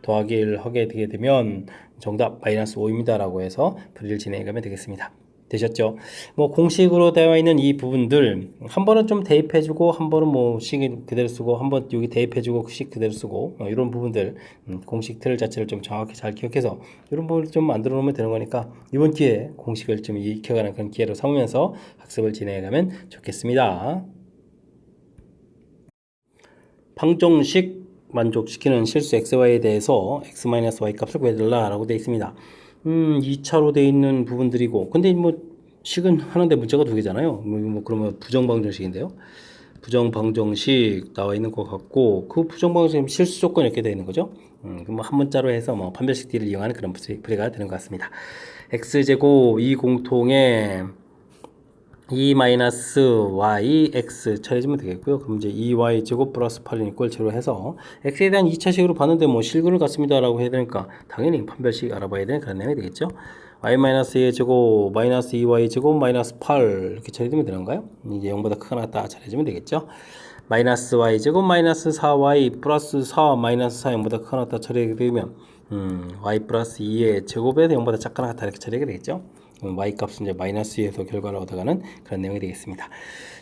더하기를 하게 되게 되면 정답 마이너스 5입니다 라고 해서 풀이를 진행해 가면 되겠습니다. 되셨죠? 뭐 공식으로 되어 있는 이 부분들 한 번은 좀 대입해주고 한 번은 뭐 식 그대로 쓰고 한 번 여기 대입해주고 식 그대로 쓰고 이런 부분들 공식 틀 자체를 좀 정확히 잘 기억해서 이런 부분을 좀 만들어 놓으면 되는 거니까 이번 기회에 공식을 좀 익혀가는 그런 기회로 삼으면서 학습을 진행해가면 좋겠습니다. 방정식 만족시키는 실수 xy에 대해서 x-y 값을 구해달라 라고 되어 있습니다. 2차로 되어 있는 부분들이고 근데 뭐 식은 하는데 문자가 두 개잖아요. 뭐 그러면 부정방정식인데요. 부정방정식 나와 있는 것 같고 그 부정방정식 실수 조건 이렇게 되어 있는 거죠. 그럼 한 문자로 해서 뭐 판별식 D를 이용하는 그런 풀이가 되는 것 같습니다. x제곱 이 공통의 2-y x 처리해주면 되겠고요. 그럼 이제 2y 제곱 플러스 8은 이꼴 제로 해서 x에 대한 2차식으로 봤는데 뭐 실근을 갖습니다 라고 해야 되니까 당연히 판별식 알아봐야 되는 그런 내용이 되겠죠. y-2 제곱 마이너스 2y 제곱 마이너스 8 이렇게 처리되면 되는가요? 이제 0보다 크거나 같다 처리해주면 되겠죠. 마이너스 y 제곱 마이너스 4y 플러스 4 마이너스 4 0보다 크거나 같다 처리하게 되면 y 플러스 2의 제곱에서 0보다 작거나 같다 이렇게 처리하게 되겠죠. y 값은 이제 마이너스 2에서 결과를 얻어가는 그런 내용이 되겠습니다.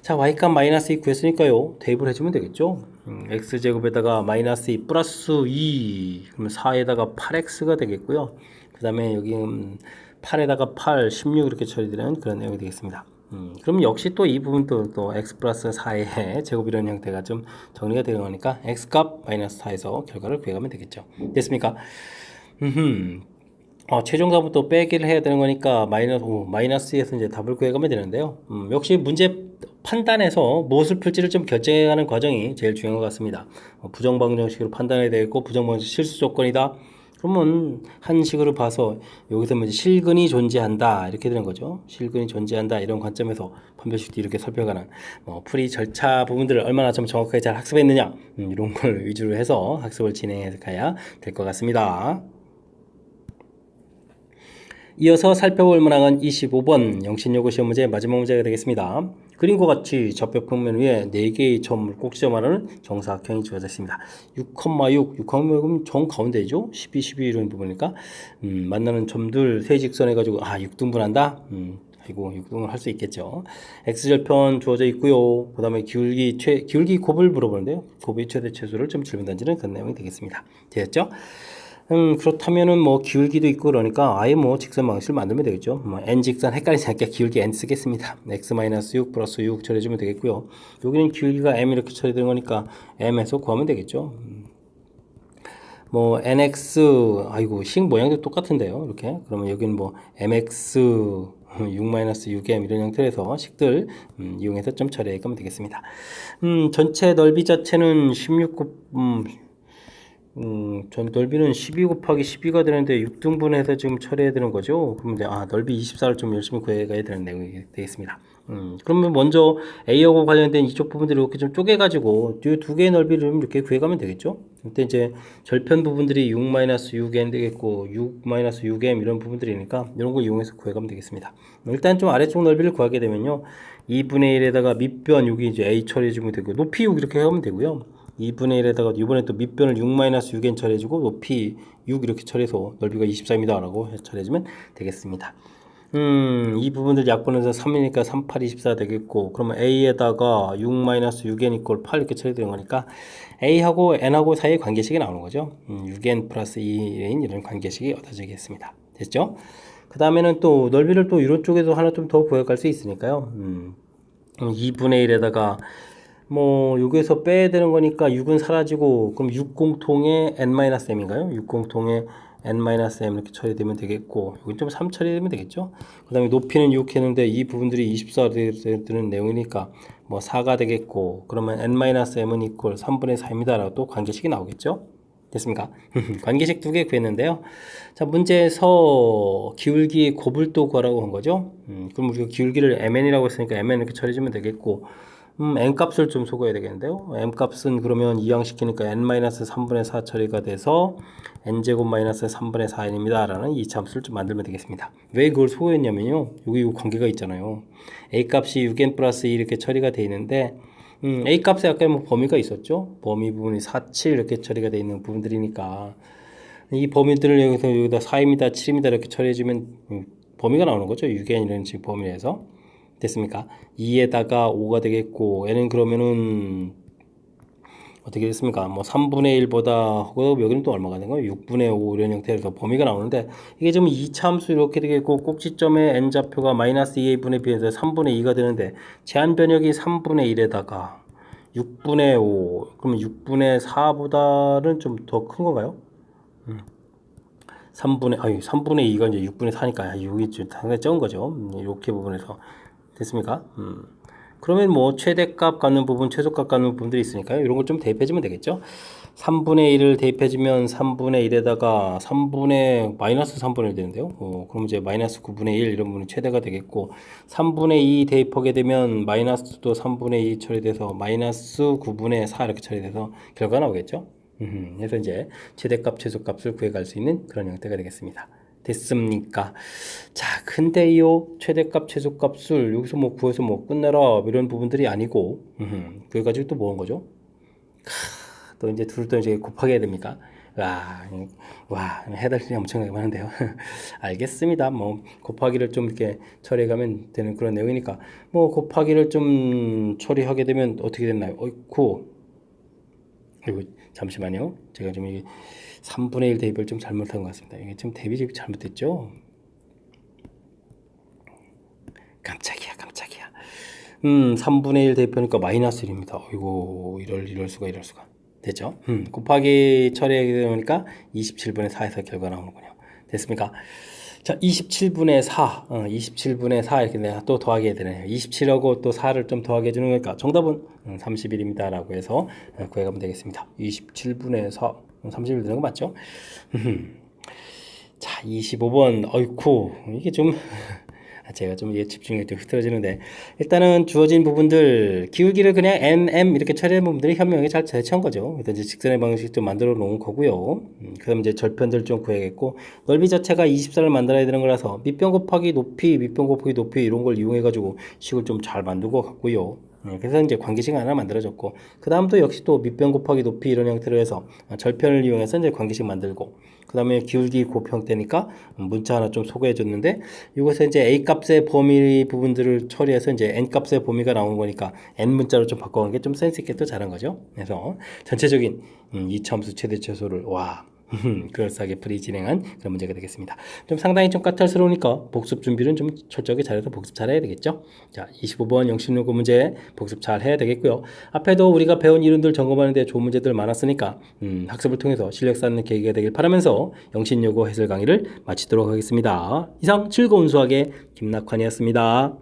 자, y 값 마이너스 2 구했으니까요. 대입을 해주면 되겠죠. x제곱에다가 마이너스 2 플러스 2 그러면 4에다가 8x가 되겠고요. 그 다음에 여기 8에다가 8, 16 이렇게 처리되는 그런 내용이 되겠습니다. 그럼 역시 또 이 부분도 또 x 플러스 4의 제곱 이런 형태가 좀 정리가 되는 거니까 x 값 마이너스 4에서 결과를 구해가면 되겠죠. 됐습니까? 최종답은 또 빼기를 해야 되는 거니까 마이너스에서 이제 답을 구해가면 되는데요. 역시 문제 판단에서 무엇을 풀지를 좀 결정해가는 과정이 제일 중요한 것 같습니다. 부정방정식으로 판단해야 되겠고 부정방정식 실수 조건이다. 그러면 한 식으로 봐서 여기서 뭐 실근이 존재한다 이렇게 되는 거죠. 실근이 존재한다 이런 관점에서 판별식도 이렇게 살펴가는 풀이 절차 부분들을 얼마나 좀 정확하게 잘 학습했느냐 이런 걸 위주로 해서 학습을 진행해 가야 될 것 같습니다. 이어서 살펴볼 문항은 25번 영신요고 시험 문제 마지막 문제가 되겠습니다. 그림과 같이 좌표 평면 위에 4개의 점을 꼭 지점하는 정사각형이 주어져 있습니다. 6,6, 6,6은 정 가운데죠. 12, 12 이런 부분이니까 만나는 점들 세 직선 해가지고 6등분 한다? 아이고 6등분 할 수 있겠죠. x절편 주어져 있고요. 그 다음에 기울기 곱을 물어보는데요. 곱의 최대 최소를 좀 질문 던지는 그런 내용이 되겠습니다. 되었죠? 그렇다면은 뭐 기울기도 있고 그러니까 아예 뭐 직선 방식을 만들면 되겠죠. n 직선 헷갈리지 않게 기울기 n 쓰겠습니다. x-6 플러스 6 처리해주면 되겠고요. 여기는 기울기가 m 이렇게 처리되는 거니까 m에서 구하면 되겠죠. 뭐 nx 식 모양도 똑같은데요. 이렇게 그러면 여기는 뭐 mx 6-6m 이런 형태에서 식들 이용해서 좀 처리해 가면 되겠습니다. 전체 넓이 자체는 전 넓이는 12 곱하기 12가 되는데 6등분해서 지금 처리해야 되는 거죠. 그럼 이제 넓이 24를 좀 열심히 구해가야 되는 내용이 되겠습니다. 그러면 먼저 A하고 관련된 이쪽 부분들을 이렇게 좀 쪼개가지고 이 두 개의 넓이를 좀 이렇게 구해가면 되겠죠. 그때 이제 절편 부분들이 6-6n 되겠고 6-6m 이런 부분들이니까 이런 걸 이용해서 구해가면 되겠습니다. 일단 좀 아래쪽 넓이를 구하게 되면요. 2분의 1에다가 밑변 여기 이제 A 처리해주면 되고 높이 6 이렇게 하면 되고요. 2분의 1에다가 이번에 또 밑변을 6-6n 처리해주고 높이 6 이렇게 처리해서 넓이가 24입니다 라고 처리해주면 되겠습니다. 이 부분들 약분해서 3이니까 3, 8, 24 되겠고 그러면 A에다가 6-6n 이꼴 8 이렇게 처리되는 거니까 A하고 N하고 사이의 관계식이 나오는 거죠. 6n 플러스 2인 이런 관계식이 얻어지겠습니다. 됐죠? 그 다음에는 또 넓이를 또 이런 쪽에서 하나 좀 더 구해갈 수 있으니까요. 2분의 1에다가 뭐 여기에서 빼야 되는 거니까 6은 사라지고 그럼 6 공통의 n-m인가요? 6 공통의 n-m 이렇게 처리되면 되겠고 여기 좀 3 처리되면 되겠죠? 그 다음에 높이는 6 했는데 이 부분들이 24 되는 내용이니까 뭐 4가 되겠고 그러면 n-m은 이퀄 3분의 4입니다 라고 또 관계식이 나오겠죠? 됐습니까? 관계식 두 개 구했는데요. 자, 문제에서 기울기 곱을 또 구하라고 한 거죠. 그럼 우리가 기울기를 mn이라고 했으니까 mn 이렇게 처리해주면 되겠고, n 값을 좀 소거해야 되겠는데요. m 값은 그러면 이항시키니까 n-3분의 4 처리가 돼서 n제곱 마이너스 3분의 4n입니다. 라는 이 함수를 좀 만들면 되겠습니다. 왜 그걸 소거했냐면요. 여기 이 관계가 있잖아요. a 값이 6n 플러스 2 이렇게 처리가 돼 있는데, A 값에 아까 뭐 범위가 있었죠. 범위 부분이 4, 7 이렇게 처리가 되어 있는 부분들이니까 이 범위들을 여기다 4입니다, 7입니다 이렇게 처리해주면 범위가 나오는 거죠. 6n 이런 지금 범위에서 됐습니까? 2에다가 5가 되겠고 얘는 그러면은 어떻게 됐습니까? 뭐 3분의 1보다 하고 여기는 또 얼마가 된 거예요? 6분의 5 이런 형태로 범위가 나오는데 이게 지금 2차 함수 이렇게 되겠고 꼭지점의 n좌표가 마이너스 2a분의 b에서 3분의 2가 되는데 제한 변역이 3분의 1에다가 6분의 5 그러면 6분의 4보다는 좀 더 큰 건가요? 3분의 2가 이제 6분의 4니까 여기 좀 상당히 적은 거죠. 이렇게 부분에서 됐습니까? 그러면 뭐 최대값 갖는 부분, 최소값 갖는 부분들이 있으니까요. 이런 걸 좀 대입해주면 되겠죠. 3분의 1을 대입해주면 3분의 1에다가 마이너스 3분의 1 되는데요. 그럼 이제 마이너스 9분의 1 이런 부분이 최대가 되겠고 3분의 2 대입하게 되면 마이너스도 3분의 2 처리돼서 마이너스 9분의 4 이렇게 처리돼서 결과가 나오겠죠. 그래서 이제 최대값, 최소값을 구해갈 수 있는 그런 형태가 되겠습니다. 됐습니까? 자, 근데요, 최대값, 최소값을 여기서 뭐 구해서 뭐 끝내라 이런 부분들이 아니고, 그래가지고 또 뭐 한 거죠? 또 이제 둘을 또 이제 곱하게 해야 됩니까? 해달 일이 엄청나게 많은데요. 알겠습니다. 뭐 곱하기를 좀 이렇게 처리해가면 되는 그런 내용이니까 뭐 곱하기를 좀 처리하게 되면 어떻게 됐나요? 어이쿠. 이거 잠시만요. 제가 좀 이게 3분의 1 대입을 좀 잘못한 것 같습니다. 이게 좀 대입이 잘못됐죠? 깜짝이야. 3분의 1 대입하니까 마이너스 1입니다. 이거 이럴 수가. 됐죠? 곱하기 처리하게 되니까 27분의 4에서 결과 나오는군요. 됐습니까? 자, 27분의 4, 27분의 4 이렇게 내가 또 더하게 되네요. 27하고 또 4를 좀 더하게 해주는 거니까 정답은 31입니다. 라고 해서 구해가면 되겠습니다. 27분의 4, 31 되는 거 맞죠? 자, 25번, 어이쿠, 이게 좀 제가 좀 이게 집중력이 좀 흐트러지는데 일단은 주어진 부분들 기울기를 그냥 nm 이렇게 처리한 부분들이 현명하게 잘 대처한 거죠. 그래서 이제 직선의 방식 좀 만들어 놓은 거고요. 그다음 이제 절편들 좀 구해야겠고 넓이 자체가 24를 만들어야 되는 거라서 밑변 곱하기 높이 이런 걸 이용해 가지고 식을 좀 잘 만들고 갔고요. 그래서 이제 관계식 하나 만들어졌고 그 다음도 역시 또 밑변 곱하기 높이 이런 형태로 해서 절편을 이용해서 이제 관계식 만들고 그 다음에 기울기 곱 형태니까 문자 하나 좀 소개해 줬는데 이것에 이제 a 값의 범위 부분들을 처리해서 이제 n 값의 범위가 나온 거니까 n 문자로 좀 바꿔간 게 좀 센스 있게 또 잘한 거죠. 그래서 전체적인 이차함수 최대 최소를 그럴싸하게 풀이 진행한 그런 문제가 되겠습니다. 좀 상당히 좀 까탈스러우니까 복습 준비는 좀 철저하게 잘해서 복습 잘 해야 되겠죠. 자, 25번 영심요구 문제 복습 잘 해야 되겠고요. 앞에도 우리가 배운 이론들 점검하는데 좋은 문제들 많았으니까 학습을 통해서 실력 쌓는 계기가 되길 바라면서 영심요구 해설 강의를 마치도록 하겠습니다. 이상 즐거운 수학의 김낙환이었습니다.